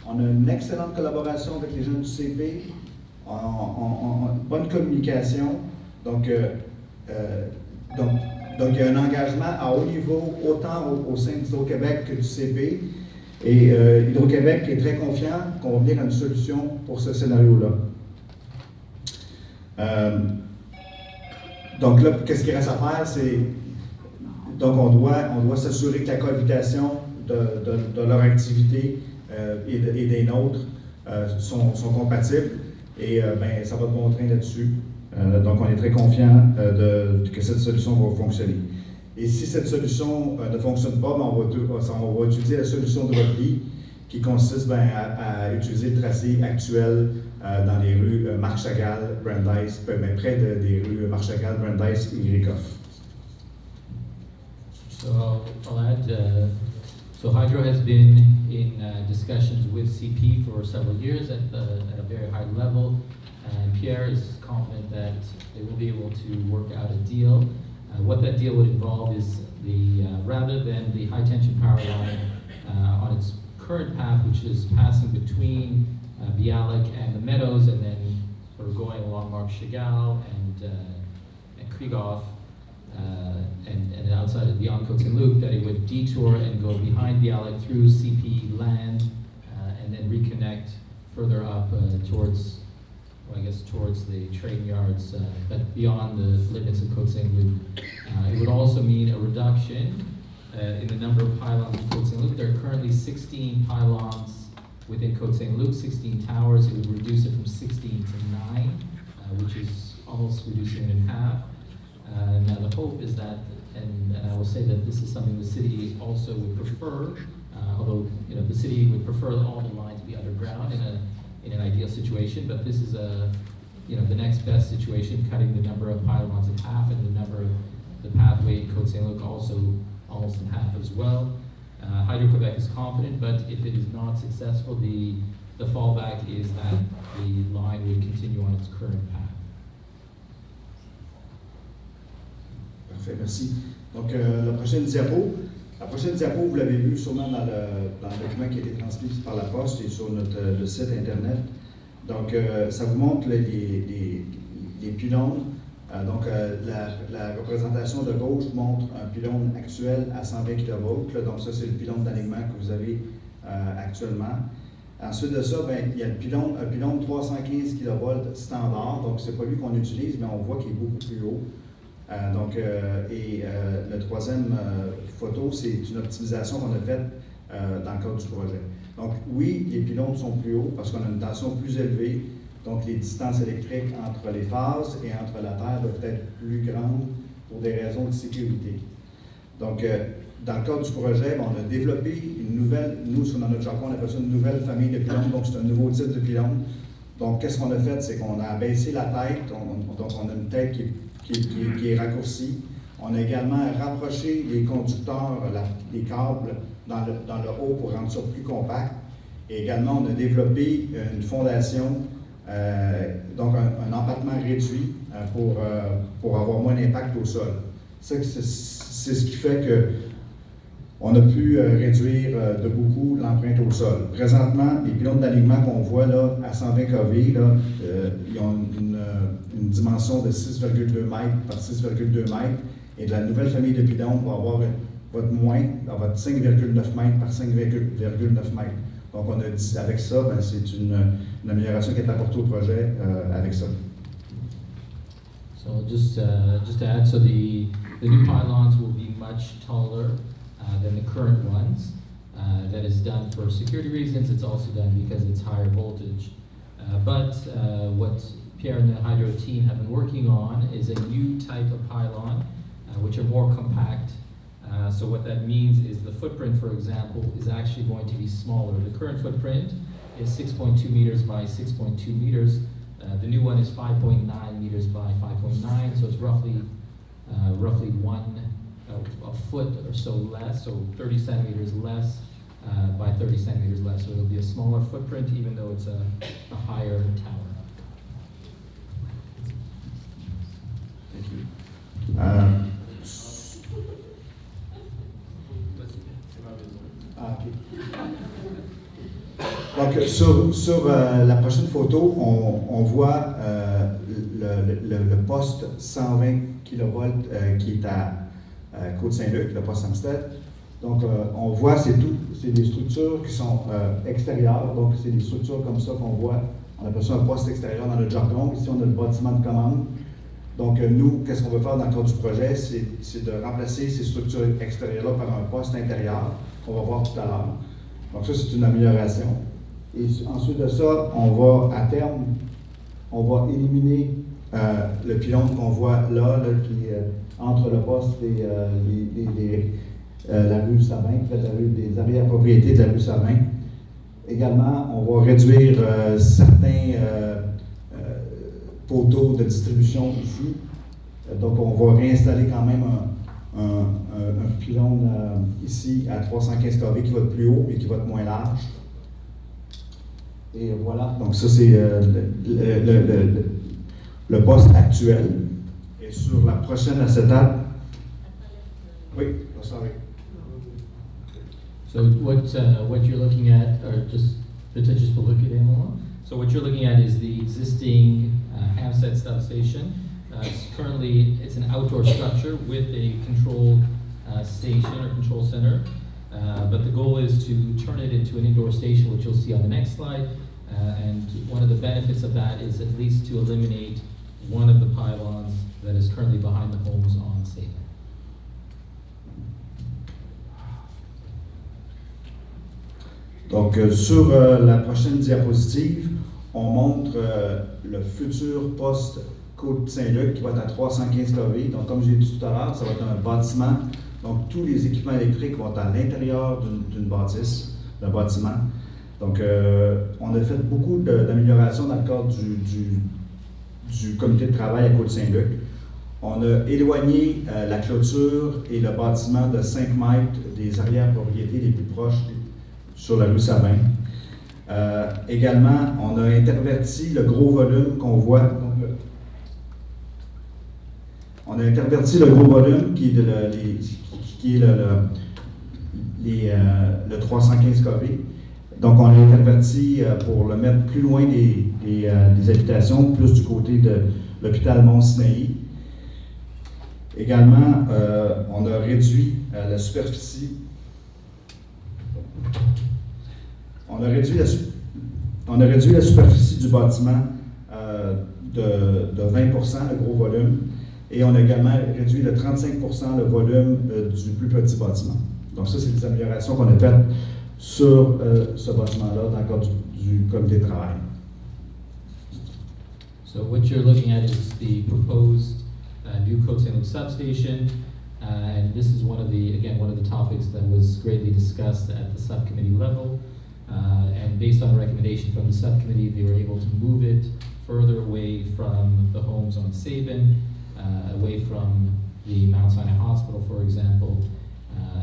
On a une excellente collaboration avec les gens du CP. On a une bonne communication. Donc, il y a un engagement à haut niveau, autant au sein d'Hydro-Québec que du CP. Et Hydro-Québec est très confiant qu'on va venir à une solution pour ce scénario-là. Donc là, qu'est-ce qu'il reste à faire? Donc on doit s'assurer que la cohabitation de leur activité et des nôtres sont compatibles. Et ben, ça va de bon train là-dessus. Donc on est très confiant que cette solution va fonctionner. Et si cette solution ne fonctionne pas, ben, on va utiliser la solution de repli qui consiste à utiliser le tracé actuel dans les rues Marc Chagall, Brandeis, mais près des rues Marc Chagall, Brandeis et Grécoff. So I'll add, so Hydro has been in discussions with CP for several years at a very high level, and Pierre is confident that they will be able to work out a deal. What that deal would involve is rather than the high tension power line on its current path, which is passing between Bialik and the Meadows, and then sort of going along Marc Chagall and Krieghoff, and outside of beyond Côte-Saint-Luc, that it would detour and go behind Bialik through CP land, and then reconnect further up towards the train yards, but beyond the limits of Côte-Saint-Luc. It would also mean a reduction in the number of pylons in Côte-Saint-Luc. There are currently 16 pylons within Côte-Saint-Luc, 16 towers. It would reduce it from 16 to 9, which is almost reducing it in half. Now the hope is that, and I will say that this is something the city also would prefer, although the city would prefer all the lines to be underground in an ideal situation, but this is the next best situation, cutting the number of pylons in half and the number of the pathway in Côte-Saint-Luc also almost in half as well. Hydro-Quebec is confident, but if it is not successful, the fallback is that the line would continue on its current path. Parfait, merci. Donc, la prochaine diapo, vous l'avez vu sûrement dans le document qui a été transmis par la poste et sur le site Internet. Donc, ça vous montre les pylônes. Donc, la représentation de gauche montre un pylône actuel à 120 kV. Donc, ça, c'est le pylône d'alignement que vous avez actuellement. Ensuite de ça, ben, il y a un pylône 315 kV standard. Donc, c'est pas lui qu'on utilise, mais on voit qu'il est beaucoup plus haut. Le troisième photo, c'est une optimisation qu'on a faite dans le cadre du projet. Donc, oui, les pylônes sont plus hauts parce qu'on a une tension plus élevée. Donc, les distances électriques entre les phases et entre la terre doivent être plus grandes pour des raisons de sécurité. Donc, dans le cadre du projet, on a développé une nouvelle, nous, dans notre jargon, on appelle ça une nouvelle famille de pylônes. Donc, c'est un nouveau type de pylône. Donc, qu'est-ce qu'on a fait? C'est qu'on a abaissé la tête. Donc, on a une tête qui est raccourcie. On a également rapproché les conducteurs, les câbles dans le haut pour rendre ça plus compact. Et également, on a développé une fondation, donc un empattement réduit pour avoir moins d'impact au sol. C'est ce qui fait qu'on a pu réduire de beaucoup l'empreinte au sol. Présentement, les pylônes d'alignement qu'on voit là, à 120 kV, là, ils ont une dimension de 6,2 mètres par 6,2 mètres. Et de la nouvelle famille de pylônes va avoir votre moins, va avoir 5,9 mètres par 5,9 mètres. Donc, on a dit, avec ça, ben, c'est une amélioration qui est apportée au projet avec ça. So just to add, so the new pylons will be much taller than the current ones. That is done for security reasons. It's also done because it's higher voltage. But what Pierre and the Hydro team have been working on is a new type of pylon, which are more compact. So what that means is the footprint, for example, is actually going to be smaller. The current footprint is 6.2 meters by 6.2 meters. The new one is 5.9 meters by 5.9, so it's roughly a foot or so less, so 30 centimeters less by 30 centimeters less. So it'll be a smaller footprint, even though it's a higher tower. Thank you. Donc, sur la prochaine photo, on voit le poste 120 kV qui est à Côte-Saint-Luc, le poste Amstead. Donc, on voit, c'est des structures qui sont extérieures. Donc, c'est des structures comme ça qu'on voit. On appelle ça un poste extérieur dans notre jargon. Ici, on a le bâtiment de commande. Donc, nous, qu'est-ce qu'on veut faire dans le cadre du projet? C'est de remplacer ces structures extérieures-là par un poste intérieur, qu'on va voir tout à l'heure. Donc, ça, c'est une amélioration. Et ensuite de ça, on va, à terme, on va éliminer le pylône qu'on voit là qui est entre le poste et la rue Sabin, qui fait la rue des arrière-propriétés de la rue Sabin. Également, on va réduire certains poteaux de distribution ici. Donc, on va réinstaller quand même un pylône ici à 315 kV qui va être plus haut et qui va être moins large. Et voilà, donc ça c'est le poste actuel. Et sur la prochaine acétate, oui, sorry. So what you're looking at, or just to look at it more. So what you're looking at is the existing Hampstead substation. Currently, it's an outdoor structure with a control station or control center. But the goal is to turn it into an indoor station, which you'll see on the next slide. And one of the benefits of that is at least to eliminate one of the pylons that is currently behind the homes on Sabin. Donc, sur la prochaine diapositive, on montre le futur poste Côte-Saint-Luc qui va être à 315 kV. Donc, comme j'ai dit tout à l'heure, ça va être un bâtiment. Donc, tous les équipements électriques vont être à l'intérieur d'une bâtisse, d'un bâtiment. Donc, on a fait beaucoup d'améliorations dans le cadre du comité de travail à Côte-Saint-Luc. On a éloigné la clôture et le bâtiment de 5 mètres des arrière-propriétés les plus proches sur la rue Sabin. Également, on a interverti le gros volume qu'on voit. Donc, on a interverti le gros volume qui est le 315 kV. Donc, on l'a interverti pour le mettre plus loin des habitations, plus du côté de l'hôpital Mont-Sinaï. Également, on a réduit la superficie. On a réduit la superficie du bâtiment de 20%, le gros volume, et on a également réduit de 35% le volume du plus petit bâtiment. Donc ça, c'est des améliorations qu'on a faites sur ce bâtiment-là dans le cadre du comité de travail. So what you're looking at is the proposed new Côte-Saint-Luc substation, and this is one of the topics that was greatly discussed at the subcommittee level. And based on a recommendation from the subcommittee, they were able to move it further away from the homes on Sabin, away from the Mount Sinai Hospital, for example,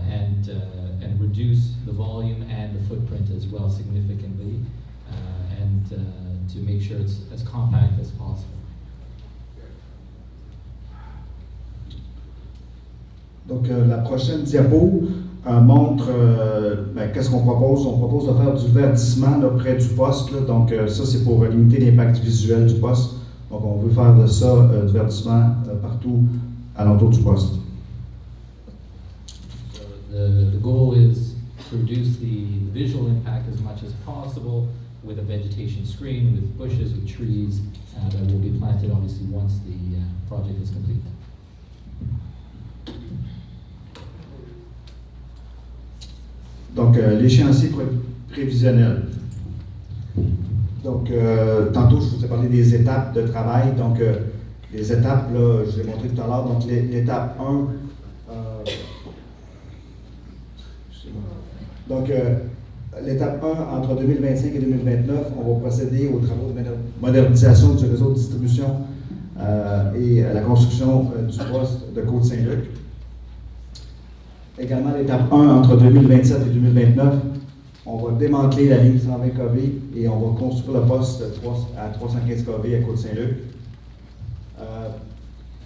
and reduce the volume and the footprint as well significantly, and to make sure it's as compact as possible. Donc, la prochaine diapo montre qu'est-ce qu'on propose. On propose de faire du verdissement là, près du poste. Là. Donc, ça, c'est pour limiter l'impact visuel du poste. Donc, on veut faire de ça du verdissement partout alentour du poste. The goal is to reduce the visual impact as much as possible with a vegetation screen, with bushes, with trees that will be planted obviously once the project is complete. Donc, l'échéancier prévisionnel. Donc, tantôt, je vous ai parlé des étapes de travail. Donc, les étapes, là, je l'ai montré tout à l'heure. Donc, l'étape 1. Donc, l'étape 1, entre 2025 et 2029, on va procéder aux travaux de modernisation du réseau de distribution et à la construction du poste de Côte-Saint-Luc. Également, l'étape 1, entre 2027 et 2029, on va démanteler la ligne 120 kV et on va construire le poste à 315 kV à Côte-Saint-Luc.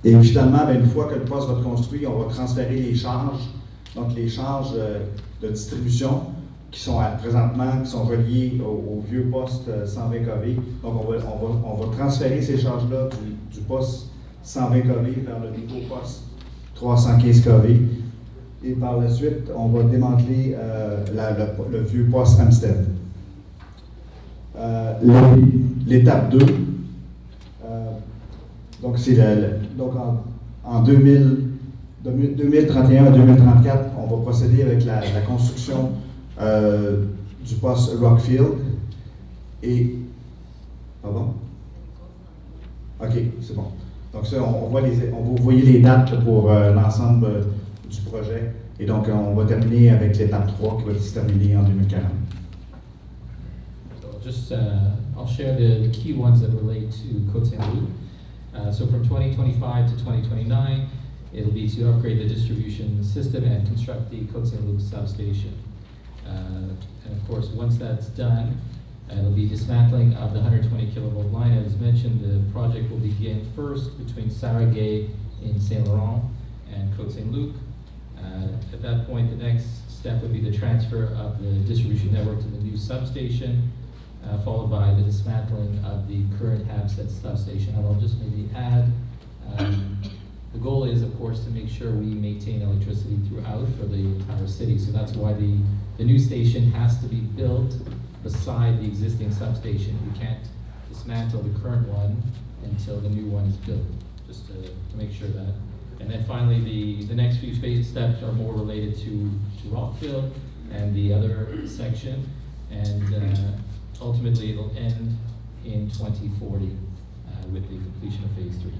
Et finalement, une fois que le poste va être construit, on va transférer les charges, donc les charges de distribution qui sont présentement reliées au vieux poste 120 kV. Donc, on va transférer ces charges-là du poste 120 kV vers le nouveau poste 315 kV. Et par la suite, on va démanteler le vieux poste Amstead. L'étape 2, donc c'est en 2031 à 2034, on va procéder avec la construction du poste Rockfield. Et. Pardon? OK, c'est bon. Donc ça, vous voyez les dates pour l'ensemble du projet. Et donc, on va terminer avec l'étape 3 qui va se terminer en 2040. So I'll share the key ones that relate to Côte-Saint-Luc. So from 2025 to 2029, it'll be to upgrade the distribution system and construct the Côte-Saint-Luc substation. And of course, once that's done, it'll be dismantling of the 120 kilovolt line. As mentioned, the project will begin first between Saragay in Saint Laurent and Côte-Saint-Luc. At that point, the next step would be the transfer of the distribution network to the new substation, followed by the dismantling of the current Hampstead substation. And I'll just maybe add, the goal is, of course, to make sure we maintain electricity throughout for the entire city. So that's why the new station has to be built beside the existing substation. We can't dismantle the current one until the new one is built, just to make sure that. And then finally, the next few steps are more related to Rockfield and the other section. And ultimately, it'll end in 2040 with the completion of phase 3.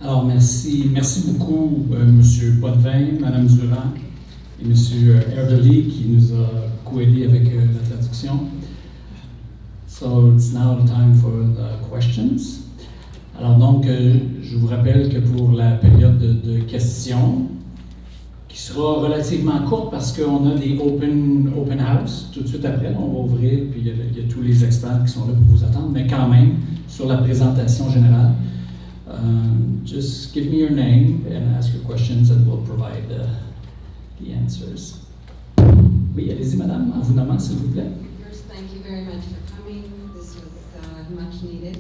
Alors, merci beaucoup, M. Potvin, Mme Durand et M. Erdely qui nous a beaucoup aidé avec la traduction. So, it's now the time for the questions. Alors donc, je vous rappelle que pour la période de questions, qui sera relativement courte parce qu'on a des open house tout de suite après, on va ouvrir, puis il y a tous les experts qui sont là pour vous attendre, mais quand même, sur la présentation générale, just give me your name and ask your questions and we'll provide the answers. Oui, allez-y madame, en vous nommant s'il vous plaît. First, thank you very much for coming. This was much needed.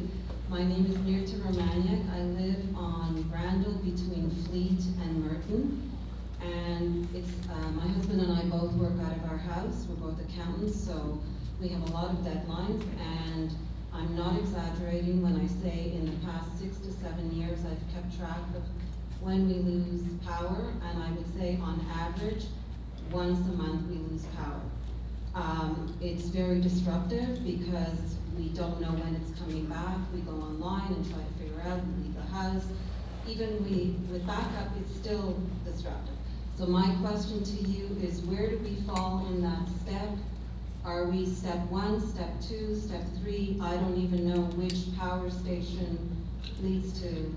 My name is Mirta Romaniak. I live on Brandel between Fleet and Merton. And it's my husband and I both work out of our house. We're both accountants, so we have a lot of deadlines. And I'm not exaggerating when I say in the past 6 to 7 years I've kept track of when we lose power, and I would say on average once a month we lose power. It's very disruptive because we don't know when it's coming back. We go online and try to figure out, we leave the house. Even with backup, it's still disruptive. So my question to you is, where do we fall in that step? Are we step 1, step 2, step 3? I don't even know which power station leads to,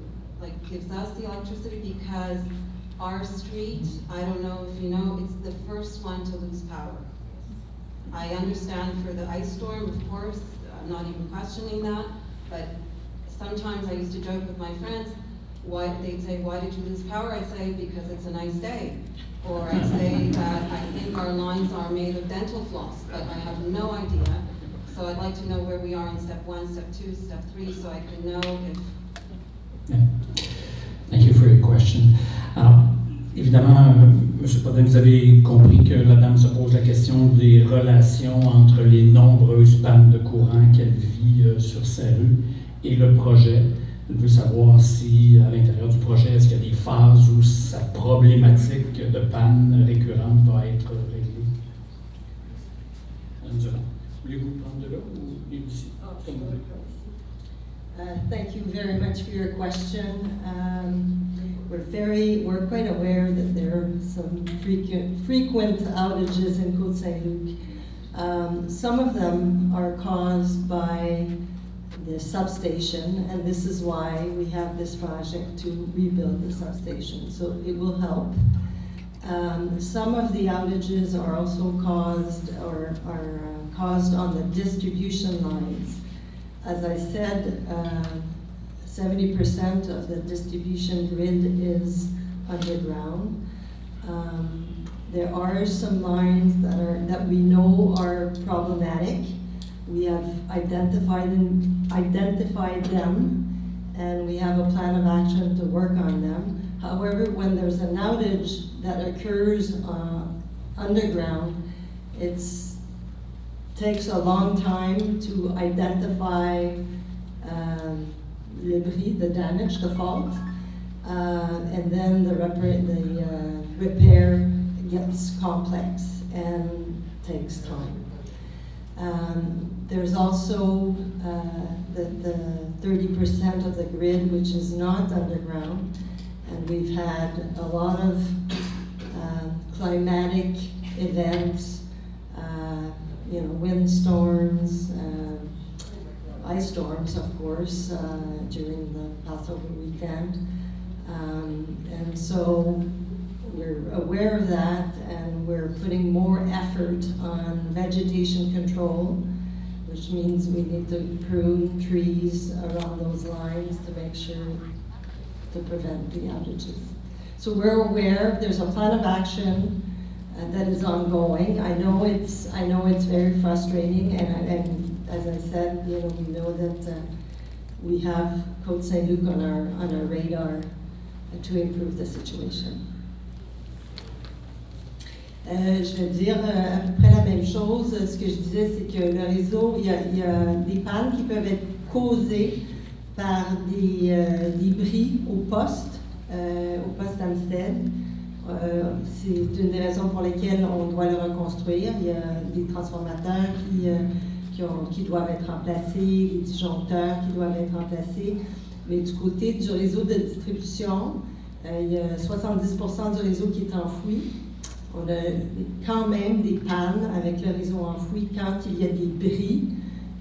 gives us the electricity, because our street, I don't know if you know, it's the first one to lose power. I understand for the ice storm, of course, I'm not even questioning that, but sometimes I used to joke with my friends, they'd say, why did you lose power? I'd say, because it's a nice day. Or I'd say that I think our lines are made of dental floss, but I have no idea. So I'd like to know where we are in step 1, step 2, step 3, so I can know if... Yeah. Thank you for your question. Alors, évidemment, M. Potvin, vous avez compris que la dame se pose la question des relations entre les nombreuses pannes de courant qu'elle vit sur sa rue et le projet. Je veux savoir si, à l'intérieur du projet, est-ce qu'il y a des phases où sa problématique de panne récurrente va être réglée. Madame Durand, voulez-vous prendre de là ou ici? Comme vous voulez. Thank you very much for your question. We're quite aware that there are some frequent outages in Côte-Saint-Luc. Some of them are caused by the substation, and this is why we have this project to rebuild the substation, so it will help. Some of the outages are also caused caused on the distribution lines. As I said, 70% of the distribution grid is underground. There are some lines that we know are problematic. We have identified them, and we have a plan of action to work on them. However, when there's an outage that occurs underground, it takes a long time to identify le bris, the damage, the fault, and then the repair gets complex and takes time. There's also the 30% of the grid which is not underground, and we've had a lot of climatic events, windstorms, ice storms, of course, during the Passover weekend. And so we're aware of that, and we're putting more effort on vegetation control, which means we need to prune trees around those lines to make sure to prevent the outages. So we're aware there's a plan of action that is ongoing. I know it's very frustrating, and as I said, we know that we have Côte-Saint-Luc on our radar to improve the situation. Je vais dire à peu près la même chose. Ce que je disais, c'est que le réseau, il y a des pannes qui peuvent être causées par des bris au poste Amstead. C'est une des raisons pour lesquelles on doit le reconstruire. Il y a des transformateurs qui doivent être remplacés, des disjoncteurs qui doivent être remplacés. Mais du côté du réseau de distribution, il y a 70% du réseau qui est enfoui. On a quand même des pannes avec le réseau enfoui quand il y a des bris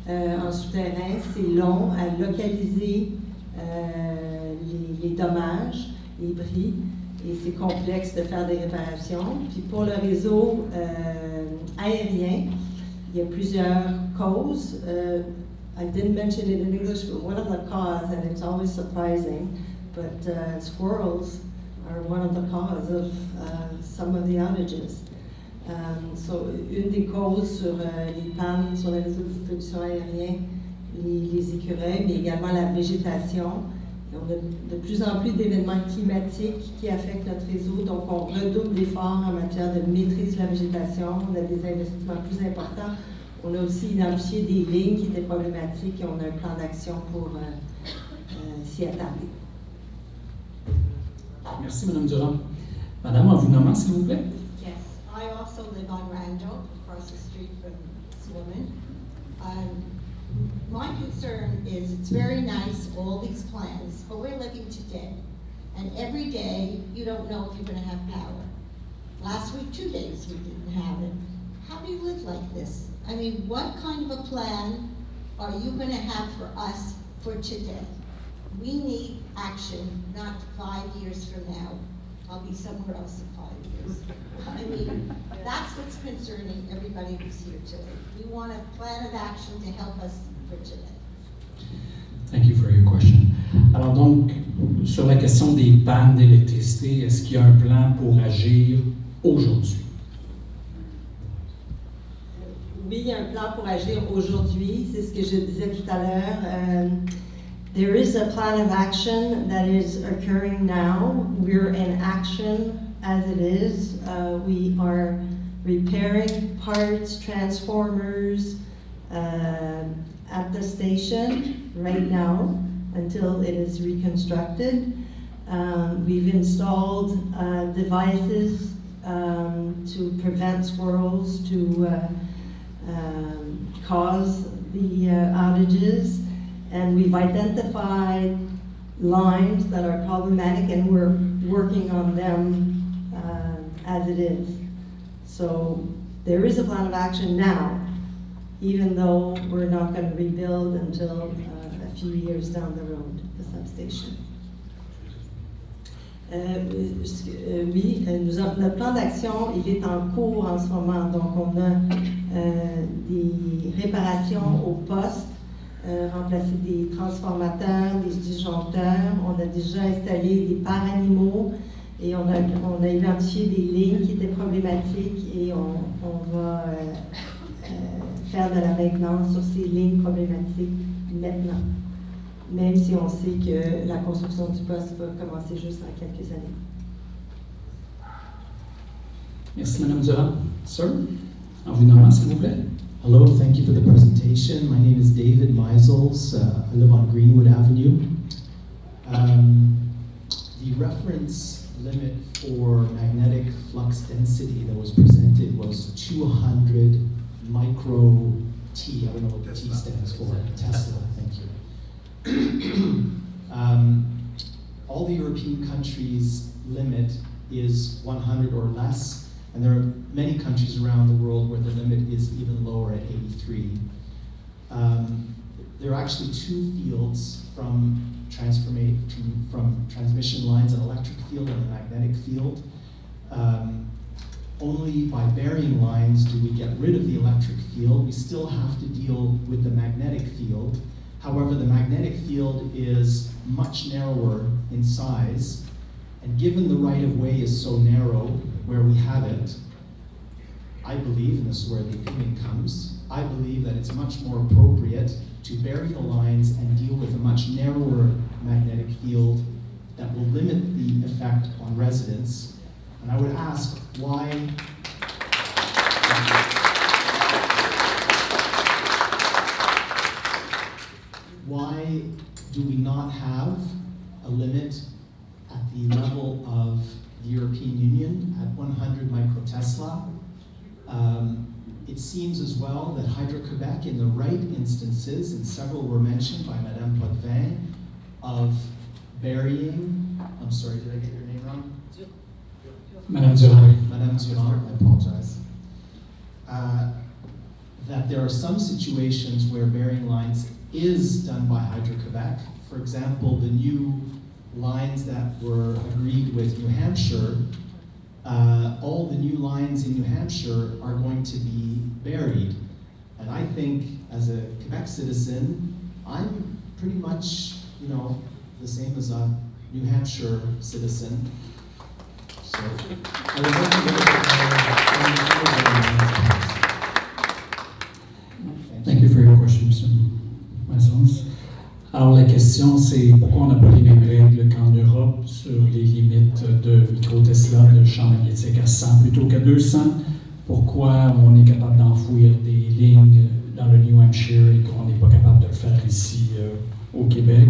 en souterrain. C'est long à localiser les dommages, les bris, et c'est complexe de faire des réparations. Puis pour le réseau aérien, il y a plusieurs causes. I didn't mention it in English, but one of the causes, and it's always surprising, but squirrels are one of the causes of some of the outages. So, une des causes sur les pannes sur les réseaux de distribution aérien, les écureuils, mais également la végétation. Et on a de plus en plus d'événements climatiques qui affectent notre réseau, donc on redouble d'efforts en matière de maîtrise de la végétation. On a des investissements plus importants. On a aussi identifié des lignes qui étaient problématiques et on a un plan d'action pour s'y attarder. Merci, Mme Durand. Madame, en vous nommant, s'il vous plaît. Yes, I also live on Randall, across the street from this woman. My concern is it's very nice, all these plans, but we're living today. And every day, you don't know if you're going to have power. Last week, 2 days, we didn't have it. How do you live like this? I mean, what kind of a plan are you going to have for us for today? We need action, not 5 years from now. I'll be somewhere else in 5 years. I mean, that's what's concerning everybody who's here today. We want a plan of action to help us for today. Thank you for your question. Alors donc, sur la question des pannes d'électricité, est-ce qu'il y a un plan pour agir aujourd'hui? Oui, il y a un plan pour agir aujourd'hui. C'est ce que je disais tout à l'heure. There is a plan of action that is occurring now. We're in action as it is. We are repairing parts, transformers at the station right now. until it is reconstructed. We've installed devices to prevent squirrels to cause the outages, and we've identified lines that are problematic, and we're working on them as it is. So there is a plan of action now, even though we're not going to rebuild until a few years down the road, the substation. Oui, notre plan d'action, il est en cours en ce moment. Donc, on a des réparations au poste, remplacer des transformateurs, des disjoncteurs. On a déjà installé des paranimaux et on a identifié des lignes qui étaient problématiques et on va faire de la maintenance sur ces lignes problématiques maintenant, même si on sait que la construction du poste va commencer juste dans quelques années. Merci, Madame Durand. Sir, en vous nommant, s'il vous plaît. Hello, thank you for the presentation. My name is David Meisels. I live on Greenwood Avenue. The reference limit for magnetic flux density that was presented was 200 micro T. I don't know what the T stands for. Tesla, thank you. All the European countries' limit is 100 or less. And there are many countries around the world where the limit is even lower at 83. There are actually two fields from transmission lines, an electric field and a magnetic field. Only by burying lines do we get rid of the electric field. We still have to deal with the magnetic field. However, the magnetic field is much narrower in size, and given the right-of-way is so narrow where we have it, I believe, and this is where the opinion comes, I believe that it's much more appropriate to bury the lines and deal with a much narrower magnetic field that will limit the effect on residents. And I would ask why do we not have a limit at the level of the European Union at 100 microtesla? It seems as well that Hydro-Quebec, in the right instances, and several were mentioned by Madame Potvin, of burying, I'm sorry, did I get your name wrong? Madame Durand. Madame Durand, I apologize. That there are some situations where burying lines is done by Hydro-Quebec. For example, the new lines that were agreed with New Hampshire, all the new lines in New Hampshire are going to be buried. And I think, as a Quebec citizen, I'm pretty much, the same as a New Hampshire citizen. So, I would like to Thank you for your question, Mr. Meisels. Alors, la question, c'est pourquoi on n'a pas les mêmes règles qu'en Europe sur les limites de micro-Tesla de champ magnétique à 100 plutôt qu'à 200? Pourquoi on est capable d'enfouir des lignes dans le New Hampshire et qu'on n'est pas capable de le faire ici au Québec?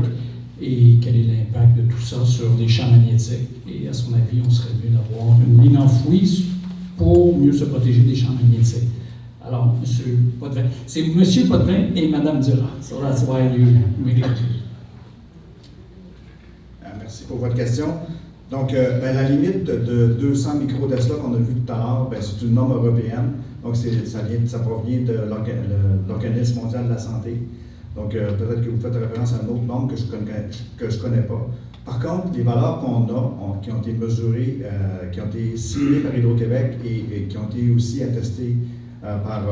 Et quel est l'impact de tout ça sur des champs magnétiques? Et à son avis, on serait mieux d'avoir une ligne enfouie pour mieux se protéger des champs magnétiques. Alors, Monsieur Potvin, c'est Monsieur Potvin et Madame Durand. So that's why you made it. Merci pour votre question. Donc, la limite de 200 micro-Tesla qu'on a vu tout à l'heure, c'est une norme européenne. Donc, ça provient de l'Organisme mondial de la santé. Donc, peut-être que vous faites référence à une autre norme que je connais pas. Par contre, les valeurs qu'on a, qui ont été mesurées, qui ont été signées par Hydro-Québec et qui ont été aussi attestées par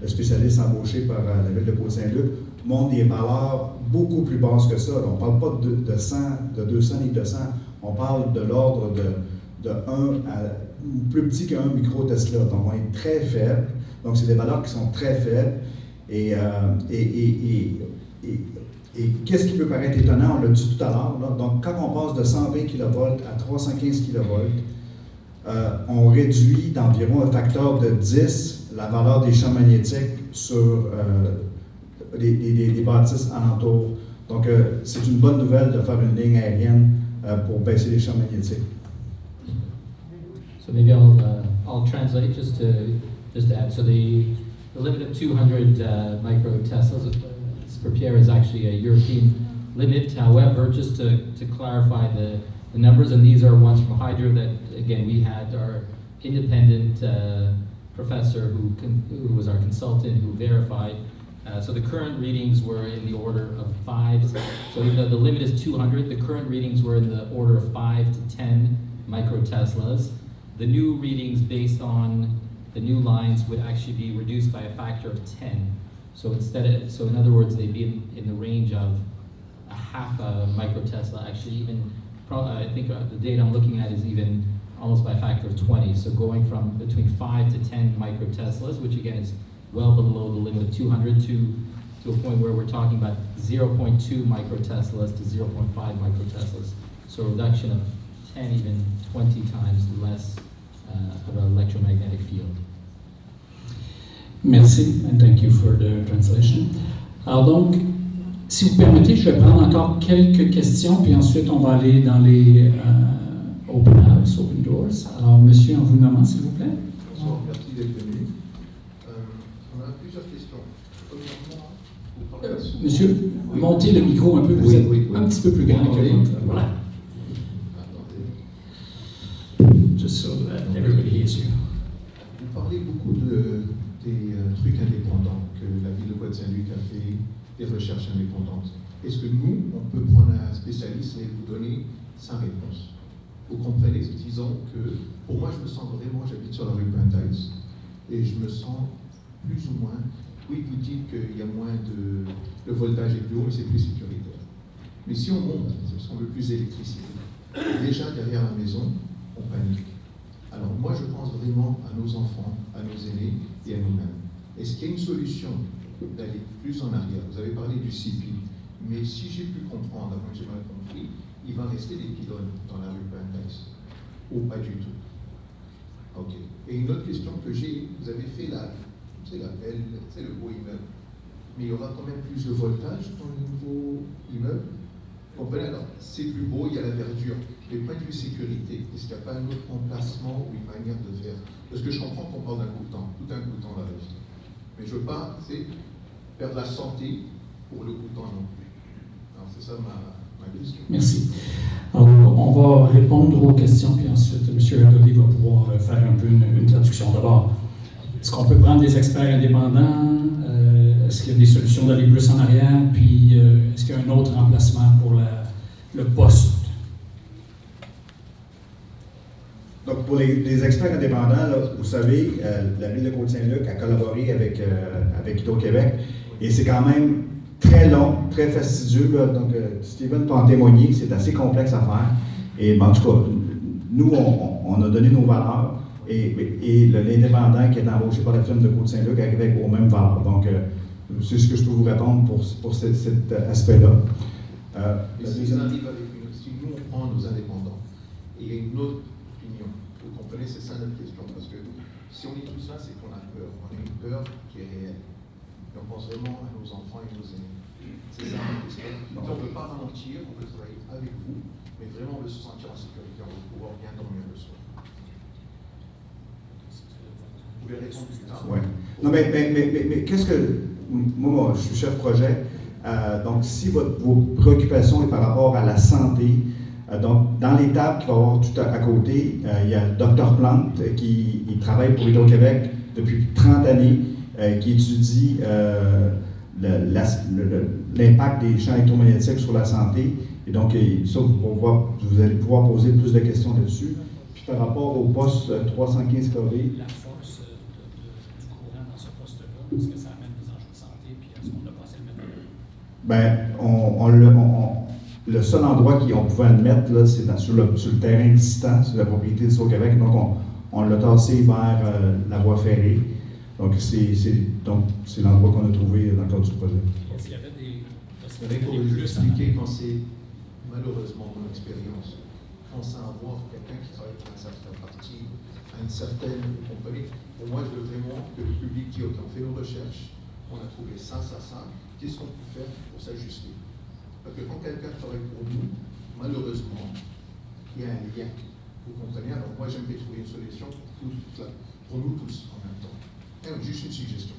le spécialiste embauché par la ville de Côte-Saint-Luc, montrent des valeurs beaucoup plus basses que ça. On ne parle pas de 100, de 200 ni de 100. On parle de l'ordre de 1 à plus petit qu'un micro-Tesla. Donc, on est très faible. Donc, c'est des valeurs qui sont très faibles. Et qu'est-ce qui peut paraître étonnant? On l'a dit tout à l'heure. Donc, quand on passe de 120 kV à 315 kV, on réduit d'environ un facteur de 10 la valeur des champs magnétiques sur les bâtisses alentour Donc, c'est une bonne nouvelle de faire une ligne aérienne pour baisser les champs magnétiques. So maybe I'll translate just to add. So the limit of 200 microteslas per Pierre is actually a European limit. However, just to clarify the numbers, and these are ones from Hydro that, again, we had our independent professor who was our consultant who verified. So the current readings were in the order of 5. So even though the limit is 200, the current readings were in the order of 5 to 10 microteslas. The new readings based on the new lines would actually be reduced by a factor of 10. So in other words, they'd be in the range of a half a microtesla. Actually, even I think the data I'm looking at is even almost by a factor of 20. So going from between 5 to 10 microteslas, which again is well below the limit of 200 to a point where we're talking about 0.2 microteslas to 0.5 microteslas. So a reduction of 10, even 20 times less of an electromagnetic field. Merci, and thank you for the translation. Alors donc, si vous permettez, je vais prendre encore quelques questions, puis ensuite on va aller dans les open house, open doors. Alors, monsieur, en vous nommant, s'il vous plaît. Bonsoir, merci d'être venu. On a plusieurs questions. Premièrement, vous parlez souvent- Monsieur, montez le micro un peu, vous Oui, êtes oui, oui. un petit peu plus grand que Attendez. votre. Voilà. Attendez. Just so that everybody hears you. Vous parlez beaucoup des trucs indépendants, que la ville de Côte-Saint-Luc a fait des recherches indépendantes. Est-ce que nous, on peut prendre un spécialiste et vous donner sa réponse? Vous comprenez, disons que pour moi, je me sens vraiment, j'habite sur la rue Brandeis, et je me sens plus ou moins, oui, vous dites qu'il y a moins le voltage est plus haut, mais c'est plus sécuritaire. Mais si on monte, parce qu'on veut plus d'électricité, déjà derrière la maison, on panique. Alors moi, je pense vraiment à nos enfants, à nos aînés et à nous-mêmes. Est-ce qu'il y a une solution d'aller plus en arrière? Vous avez parlé du CP, mais si j'ai pu comprendre, avant que j'ai mal compris, il va rester des pylônes dans la rue Brandeis, ou pas du tout? Ok. Et une autre question que j'ai, vous avez fait c'est le beau immeuble, mais il y aura quand même plus de voltage dans le nouveau immeuble? Vous comprenez? Alors, c'est plus beau, il y a la verdure. Mais point de vue sécurité, est-ce qu'il n'y a pas un autre emplacement ou une manière de faire? Parce que je comprends qu'on parle d'un coup de temps, tout un coup de temps là dessus. Mais je ne veux pas perdre la santé pour le coup de temps non plus. Alors c'est ça ma question. Merci. Alors, on va répondre aux questions, puis ensuite, M. Erdoli va pouvoir faire un peu une traduction. D'abord, est-ce qu'on peut prendre des experts indépendants? Est-ce qu'il y a des solutions d'aller plus en arrière? Puis, est-ce qu'il y a un autre emplacement pour le poste? Donc, pour les experts indépendants, là, vous savez, la ville de Côte-Saint-Luc a collaboré avec Hydro-Québec et c'est quand même très long, très fastidieux. Là. Donc, Steven peut en témoigner, c'est assez complexe à faire. Et en tout cas, nous, on a donné nos valeurs et l'indépendant qui est embauché par la firme de Côte-Saint-Luc arrive avec aux mêmes valeurs. Donc, c'est ce que je peux vous répondre pour cet aspect-là. Et si nous, on prend nos indépendants, et il y a une autre opinion, vous comprenez, c'est ça notre question, parce que si on dit tout ça, c'est qu'on a peur. On a une peur qui est réelle. Et on pense vraiment à nos enfants et nos aînés. C'est ça notre question. Donc on ne veut pas ralentir, on veut travailler avec vous, mais vraiment on veut se sentir en sécurité, on veut pouvoir bien dormir le soir. Vous pouvez répondre plus tard. Oui. Non, mais qu'est-ce que... Moi, je suis chef projet. Donc, si vos préoccupations est par rapport à la santé, donc, dans les tables qu'il va y avoir tout à côté, il y a le Dr Plante qui travaille pour Hydro-Québec depuis 30 années, qui étudie l'impact des champs électromagnétiques sur la santé. Et donc, ça, vous allez pouvoir poser plus de questions là-dessus. Puis, par rapport au poste 315 kV, La force du courant dans ce poste-là, est-ce que ça amène des enjeux de santé, puis est-ce qu'on a passé le mettre? Le seul endroit qu'on pouvait le mettre, là, c'est sur le terrain existant, sur la propriété du Québec. Donc, on l'a tassé vers la voie ferrée. Donc, c'est l'endroit qu'on a trouvé dans le cadre du projet. Est-ce qu'il y avait des Pour possibilités vous plus expliquer, quand c'est malheureusement mon expérience, quand ça a à voir quelqu'un qui travaille dans une certaine partie, à une certaine compagnie, pour moi, je veux vraiment que le public dit, OK, on fait nos recherches, on a trouvé ça, qu'est-ce qu'on peut faire pour s'ajuster? Parce que quand quelqu'un travaille pour nous, malheureusement, il y a un lien. Vous comprenez? Alors moi, j'aimerais trouver une solution pour nous tous en même temps. Juste une suggestion.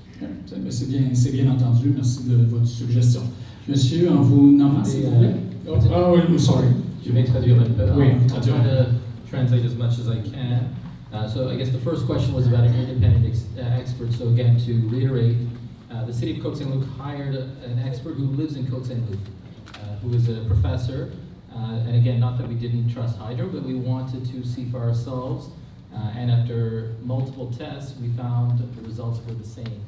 C'est bien entendu. Merci de votre suggestion. Monsieur, en vous nommant, s'il vous plaît. Ah oui, I'm sorry. Je vais traduire un peu. Oui, I'll traduire. try to translate as much as I can. So I guess the first question was about an independent expert. So again, to reiterate, the city of Côte Saint-Luc hired an expert who lives in Côte Saint-Luc, who is a professor. And again, not that we didn't trust Hydro, but we wanted to see for ourselves. And after multiple tests, we found the results were the same.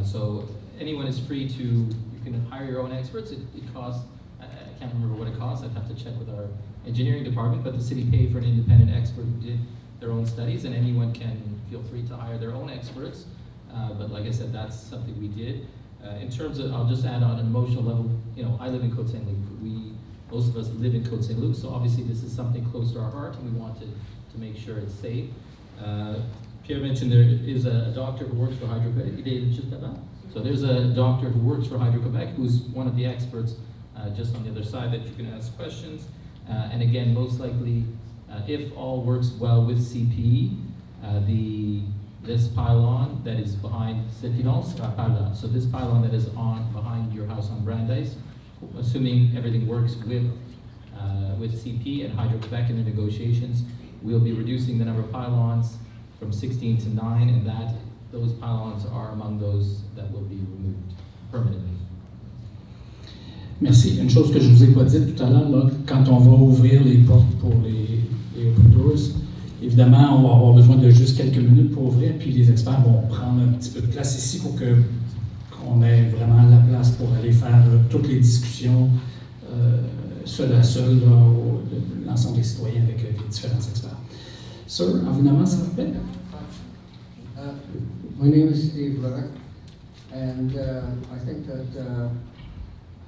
So anyone is free to, you can hire your own experts. It costs, I can't remember what it costs. I'd have to check with our engineering department, but the city paid for an independent expert who did their own studies, and anyone can feel free to hire their own experts. But like I said, that's something we did. In terms of, I'll just add on an emotional level, you know, I live in Côte Saint-Luc. Most of us live in Côte Saint-Luc, so obviously this is something close to our heart, and we wanted to make sure it's safe. Pierre mentioned there is a doctor who works for Hydro-Québec. So there's a doctor who works for Hydro-Québec who's one of the experts just on the other side that you can ask questions. And again, most likely, if all works well with CP, this pylon that is behind so this pylon that is behind your house on Brandeis, assuming everything works with CP and Hydro-Québec in the negotiations, we'll be reducing the number of pylons from 16 to 9, and those pylons are among those that will be removed permanently. Merci. Une chose que je ne vous ai pas dit tout à l'heure, là, quand on va ouvrir les portes pour les open doors, évidemment, on va avoir besoin de juste quelques minutes pour ouvrir, puis les experts vont prendre un petit peu de place ici pour qu'on ait vraiment la place pour aller faire toutes les discussions seul à seul, là, de l'ensemble des citoyens avec les différents experts. Sir, en vous nommant, s'il vous plaît. My name is Steve Riddick, and I think that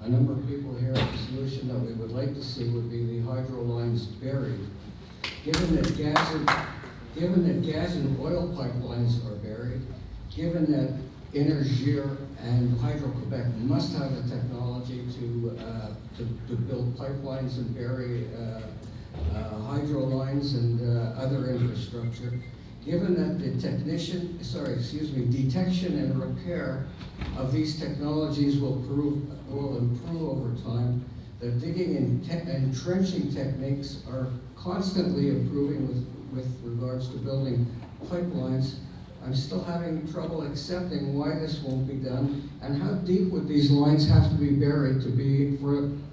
a number of people here, the solution that we would like to see would be the hydro lines buried. Given that gas and oil pipelines are buried, given that Énergir and Hydro-Québec must have the technology to build pipelines and bury hydro lines and other infrastructure, given that the detection and repair of these technologies will improve over time, the digging and trenching techniques are constantly improving with regards to building pipelines. I'm still having trouble accepting why this won't be done, and how deep would these lines have to be buried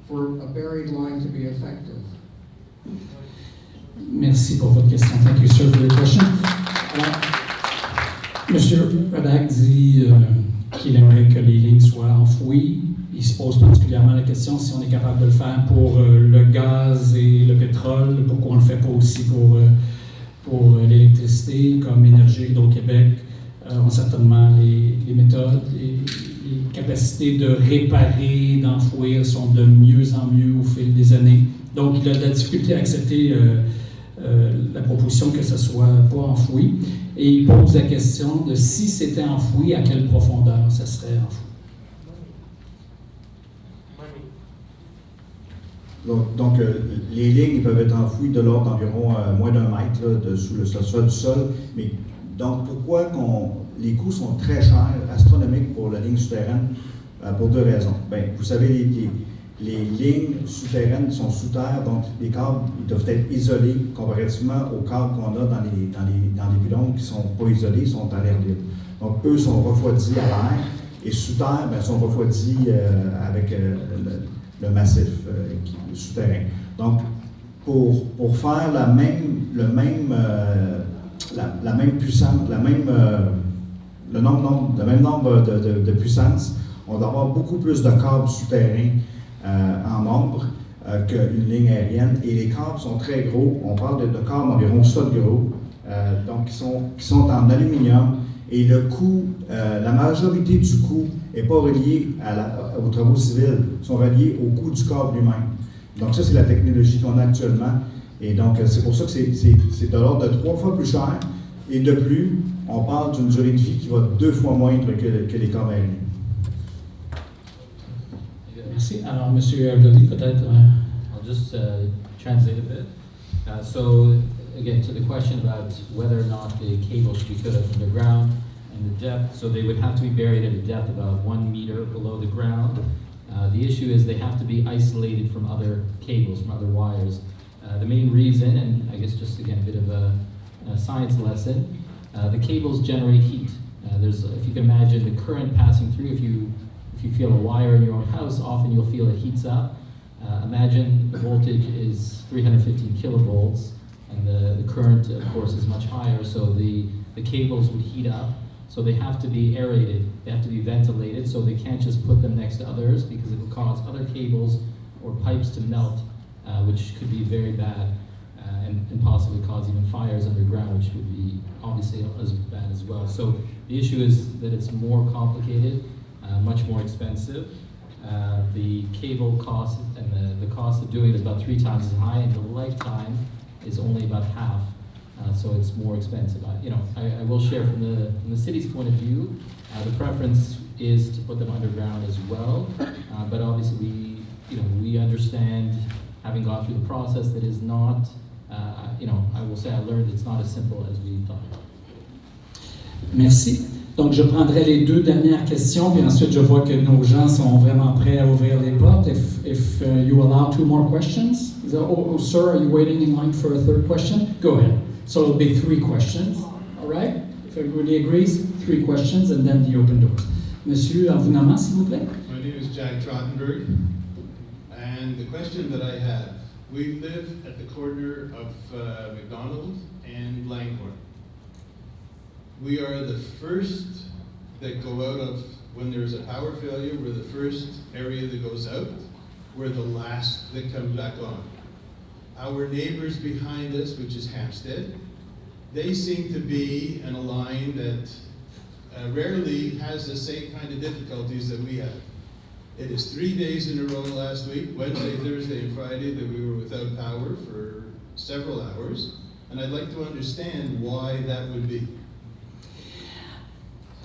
for a buried line to be effective? Merci pour votre question. Thank you, sir, for your question. Monsieur Radak dit qu'il aimerait que les lignes soient enfouies. Il se pose particulièrement la question si on est capable de le faire pour le gaz et le pétrole, pourquoi on ne le fait pas aussi pour l'électricité, comme Énergie Hydro-Québec ont certainement les méthodes, les capacités de réparer, d'enfouir sont de mieux en mieux au fil des années. Donc, il a de la difficulté à accepter la proposition que ce ne soit pas enfoui. Et il pose la question de si c'était enfoui, à quelle profondeur ça serait enfoui. Donc, les lignes peuvent être enfouies de l'ordre d'environ moins d'1 mètre là, sous le sol du sol. Mais donc, pourquoi les coûts sont très chers, astronomiques pour la ligne souterraine? Pour deux raisons. Bien, vous savez, les lignes souterraines sont sous terre, donc les câbles ils doivent être isolés comparativement aux câbles qu'on a dans les pylônes qui ne sont pas isolés, ils sont à l'air libre. Donc, eux sont refroidis à l'air, et sous terre, bien, sont refroidis avec le massif souterrain. Donc, pour faire la même puissance, le même nombre de puissance, on doit avoir beaucoup plus de câbles souterrains en nombre qu'une ligne aérienne. Et les câbles sont très gros. On parle de câbles environ ça de gros, donc qui sont en aluminium. Et le coût, la majorité du coût n'est pas relié aux travaux civils, sont reliés au coût du câble lui-même. Donc ça, c'est la technologie qu'on a actuellement. Et donc, c'est pour ça que c'est de l'ordre de 3 fois plus cher. Et de plus, on parle d'une durée de vie qui va 2 fois moindre que les câbles aériens. Merci. Alors, Monsieur Gobi, peut-être. I'll just translate a bit. So, again, to the question about whether or not the cable should be put up underground and the depth, so they would have to be buried at a depth about 1 meter below the ground. The issue is they have to be isolated from other cables, from other wires. The main reason, and I guess just again a bit of a science lesson, the cables generate heat. If you can imagine the current passing through, if you feel a wire in your own house, often you'll feel it heats up. Imagine the voltage is 315 kilovolts, and the current, of course, is much higher, so the cables would heat up. So they have to be aerated, they have to be ventilated, so they can't just put them next to others because it will cause other cables or pipes to melt, which could be very bad and possibly cause even fires underground, which would be obviously as bad as well. So the issue is that it's more complicated, much more expensive. The cable cost and the cost of doing it is about 3 times as high, and the lifetime is only about half. So it's more expensive. I will share from the city's point of view, the preference is to put them underground as well. But obviously, we understand, having gone through the process, that is not. I will say I learned it's not as simple as we thought. Merci. Donc, je prendrai les 2 dernières questions, puis ensuite, je vois que nos gens sont vraiment prêts à ouvrir les portes. If you allow 2 more questions. Sir, are you waiting in line for a 3rd question? Go ahead. So it'll be 3 questions, all right? If everybody agrees, 3 questions, and then the open doors. Monsieur, vous nommez, s'il vous plaît? My name is Jack Trottenberg, and the question that I have, we live at the corner of McDonald and Langhorne. We are the first that go out of, when there's a power failure, we're the first area that goes out, we're the last that comes back on. Our neighbors behind us, which is Hampstead, they seem to be in a line that rarely has the same kind of difficulties that we have. It is 3 days in a row last week, Wednesday, Thursday, and Friday, that we were without power for several hours, and I'd like to understand why that would be.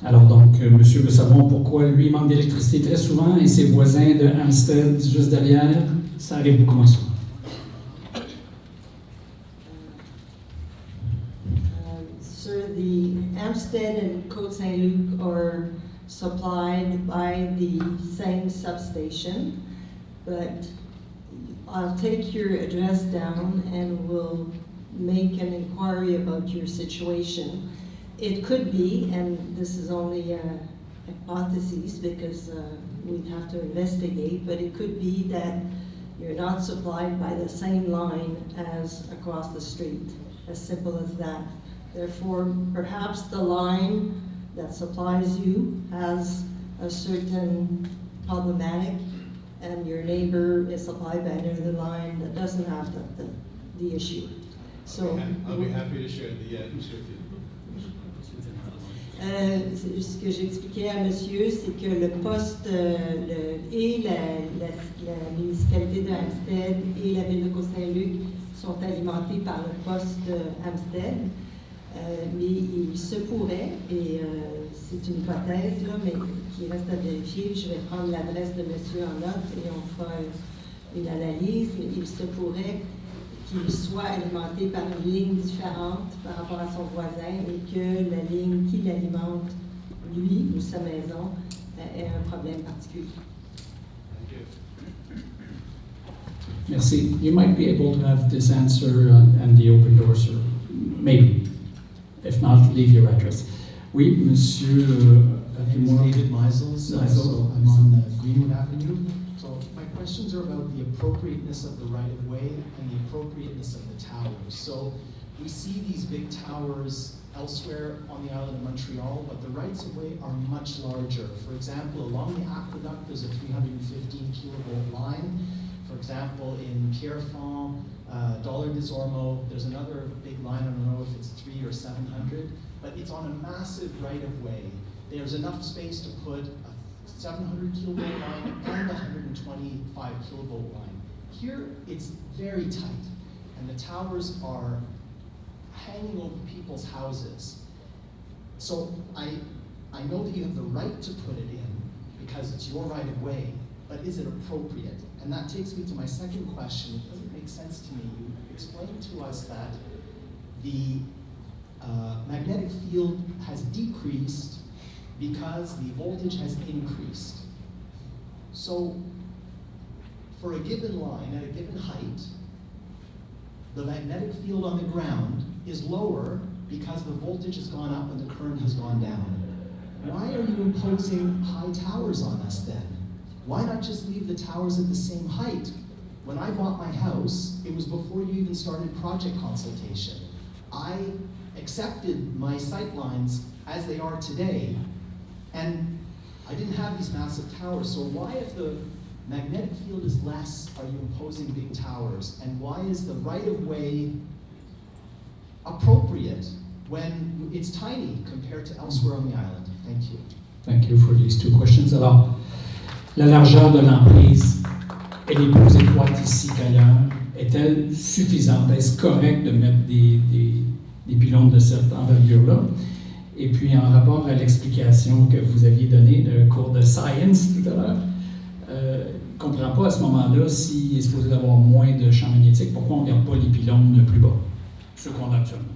Alors donc, monsieur veut savoir pourquoi lui manque d'électricité très souvent et ses voisins de Hampstead, juste derrière, ça arrive beaucoup moins souvent. Sir, the Hampstead and Côte-Saint-Luc are supplied by the same substation, but I'll take your address down and we'll make an inquiry about your situation. It could be, and this is only a hypothesis because we'd have to investigate, but it could be that you're not supplied by the same line as across the street, as simple as that. Therefore, perhaps the line that supplies you has a certain problematic, and your neighbor is supplied by another line that doesn't have the issue. So I'll be happy to share the answer with you. Ce que j'expliquais à monsieur, c'est que le poste et la municipalité de Hampstead et la ville de Côte-Saint-Luc sont alimentés par le poste Hampstead. Mais il se pourrait, et c'est une hypothèse, là, mais qui reste à vérifier, je vais prendre l'adresse de monsieur en note et on fera une analyse, mais il se pourrait qu'il soit alimenté par une ligne différente par rapport à son voisin et que la ligne qui l'alimente, lui ou sa maison, ait un problème particulier. Merci. You might be able to have this answer and the open doors, or maybe. If not, leave your address. Oui, monsieur. My name is David Meisels, so I'm on Greenwood Avenue. So my questions are about the appropriateness of the right-of-way and the appropriateness of the towers. So we see these big towers elsewhere on the island of Montreal, but the rights-of-way are much larger. For example, along the aqueduct, there's a 315 kilovolt line. For example, in Pierrefonds, Dollar des Ormeaux, there's another big line, I don't know if it's 300 or 700, but it's on a massive right-of-way. There's enough space to put a 700 kilovolt line and a 125 kilovolt line. Here, it's very tight, and the towers are hanging over people's houses. So I know that you have the right to put it in because it's your right-of-way, but is it appropriate? And that takes me to my second question. It doesn't make sense to me. You explained to us that the magnetic field has decreased because the voltage has increased. So, for a given line at a given height, the magnetic field on the ground is lower because the voltage has gone up and the current has gone down. Why are you imposing high towers on us then? Why not just leave the towers at the same height? When I bought my house, it was before you even started project consultation. I accepted my sight lines as they are today, and I didn't have these massive towers. So why, if the magnetic field is less, are you imposing big towers? And why is the right-of-way appropriate when it's tiny compared to elsewhere on the island? Thank you. Thank you for these two questions. Alors, la largeur de l'emprise, elle est plus étroite ici qu'ailleurs. Est-elle suffisante? Est-ce correct de mettre des pylônes de cette envergure-là? Et puis, en rapport à l'explication que vous aviez donnée d'un cours de science tout à l'heure, je ne comprends pas à ce moment-là s'il est supposé d'avoir moins de champs magnétiques, pourquoi on ne garde pas les pylônes plus bas, ceux qu'on a actuellement?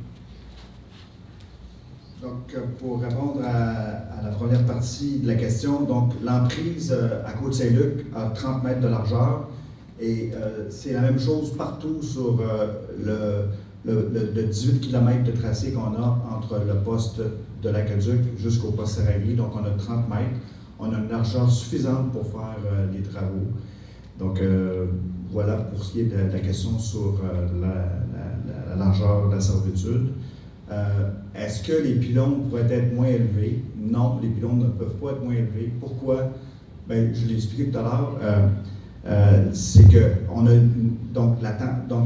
Donc, pour répondre à la première partie de la question, donc l'emprise à Côte-Saint-Luc a 30 mètres de largeur et c'est la même chose partout sur le 18 km de tracé qu'on a entre le poste de l'Aqueduc jusqu'au poste Serragny. Donc, on a 30 mètres. On a une largeur suffisante pour faire les travaux. Donc, voilà pour ce qui est de la question sur la largeur de la servitude. Est-ce que les pylônes pourraient être moins élevés? Non, les pylônes ne peuvent pas être moins élevés. Pourquoi? Bien, je l'ai expliqué tout à l'heure. C'est que on a donc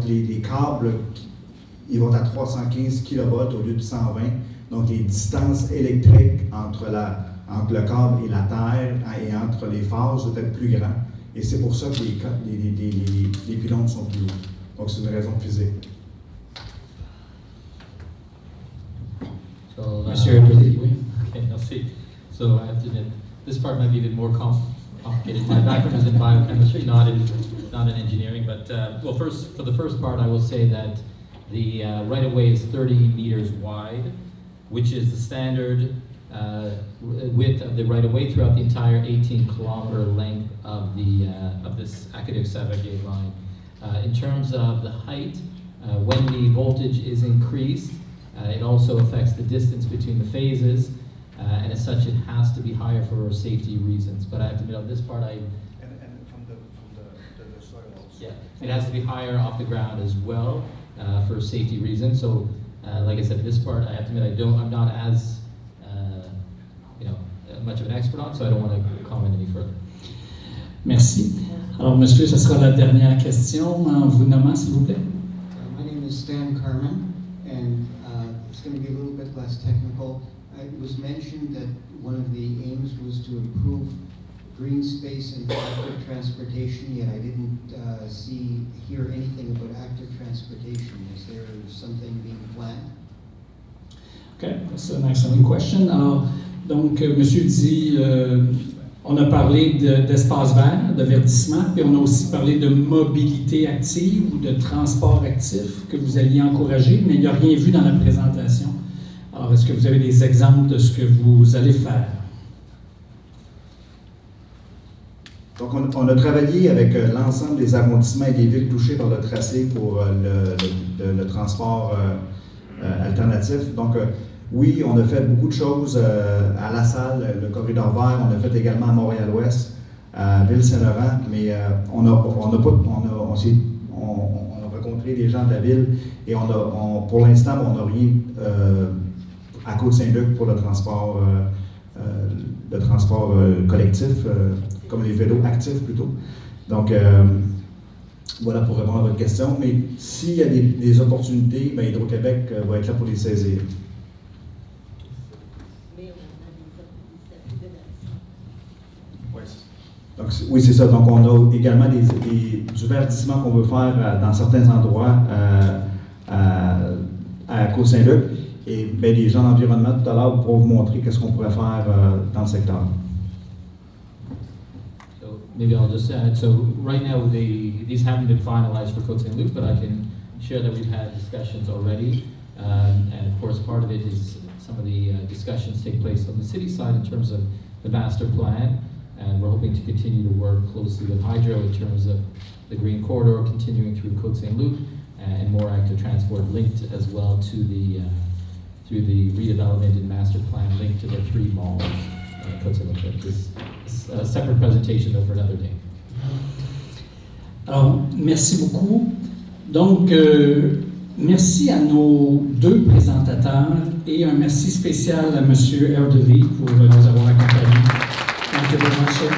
les câbles, ils vont à 315 kV au lieu de 120. Donc, les distances électriques entre le câble et la terre et entre les phases doivent être plus grands. Et c'est pour ça que les pylônes sont plus hauts. Donc, c'est une raison physique. So, Monsieur Abelli, oui. Okay, I'll see. So I have to admit, this part might be a bit more complicated. My background is in biochemistry, not in engineering. But well, for the first part, I will say that the right-of-way is 30 meters wide, which is the standard width of the right-of-way throughout the entire 18-kilometer length of this Aqueduc-Savagnier line. In terms of the height, when the voltage is increased, it also affects the distance between the phases, and as such, it has to be higher for safety reasons. But I have to admit, on this part, And from the soil also. yeah, it has to be higher off the ground as well for safety reasons. So, like I said, this part, I have to admit, I'm not as much of an expert on, so I don't want to comment any further. Merci. Alors, monsieur, ce sera la dernière question en vous nommant, s'il vous plaît. My name is Stan Carmen, and it's going to be a little bit less technical. It was mentioned that one of the aims was to improve green space and active transportation, yet I didn't hear anything about active transportation. Is there something being planned? Okay, that's an excellent question. Alors, donc, monsieur dit, on a parlé d'espace vert, de verdissement, puis on a aussi parlé de mobilité active ou de transport actif que vous alliez encourager, mais il n'y a rien vu dans la présentation. Alors, est-ce que vous avez des exemples de ce que vous allez faire? Donc, on a travaillé avec l'ensemble des arrondissements et des villes touchées par le tracé pour le transport alternatif. Donc, oui, on a fait beaucoup de choses à La Salle, le corridor vert, on a fait également à Montréal-Ouest, à Ville-Saint-Laurent, mais on a rencontré des gens de la ville et pour l'instant, on n'a rien à Côte-Saint-Luc pour le transport collectif, comme les vélos actifs plutôt. Donc, voilà pour répondre à votre question. Mais s'il y a des opportunités, bien, Hydro-Québec va être là pour les saisir. Donc, oui, c'est ça. Donc, on a également du verdissement qu'on veut faire dans certains endroits à Côte-Saint-Luc. Et bien, les gens d'environnement, tout à l'heure, pourront vous montrer qu'est-ce qu'on pourrait faire dans le secteur. So So maybe I'll just add, so right now, these haven't been finalized for Côte Saint-Luc, but I can share that we've had discussions already. And of course, part of it is some of the discussions take place on the city side in terms of the master plan. And we're hoping to continue to work closely with Hydro in terms of the Green Corridor continuing through Côte Saint-Luc and more active transport linked as well to the through the redevelopment and master plan linked to the 3 malls. Côte Saint-Luc. This is a separate presentation though for another day. Alors, merci beaucoup. Donc, merci à nos 2 présentateurs et un merci spécial à M. Erdely pour nous avoir accompagnés. Thank you very much, sir.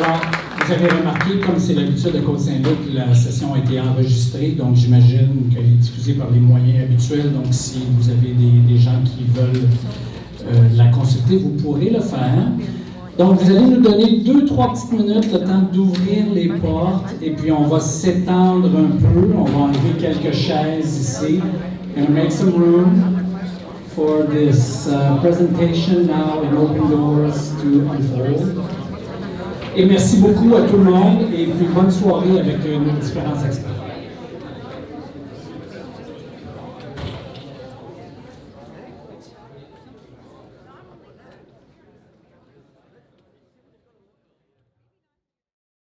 Alors, vous avez remarqué, comme c'est l'habitude de Côte Saint-Luc, la session a été enregistrée, donc j'imagine qu'elle est diffusée par les moyens habituels. Donc, si vous avez des gens qui veulent la consulter, vous pourrez le faire. Donc, vous allez nous donner 2-3 petites minutes, le temps d'ouvrir les portes, et puis on va s'étendre un peu. On va enlever quelques chaises ici. And make some room for this presentation now and open doors to unfold. Et merci beaucoup à tout le monde, et puis bonne soirée avec nos différents experts.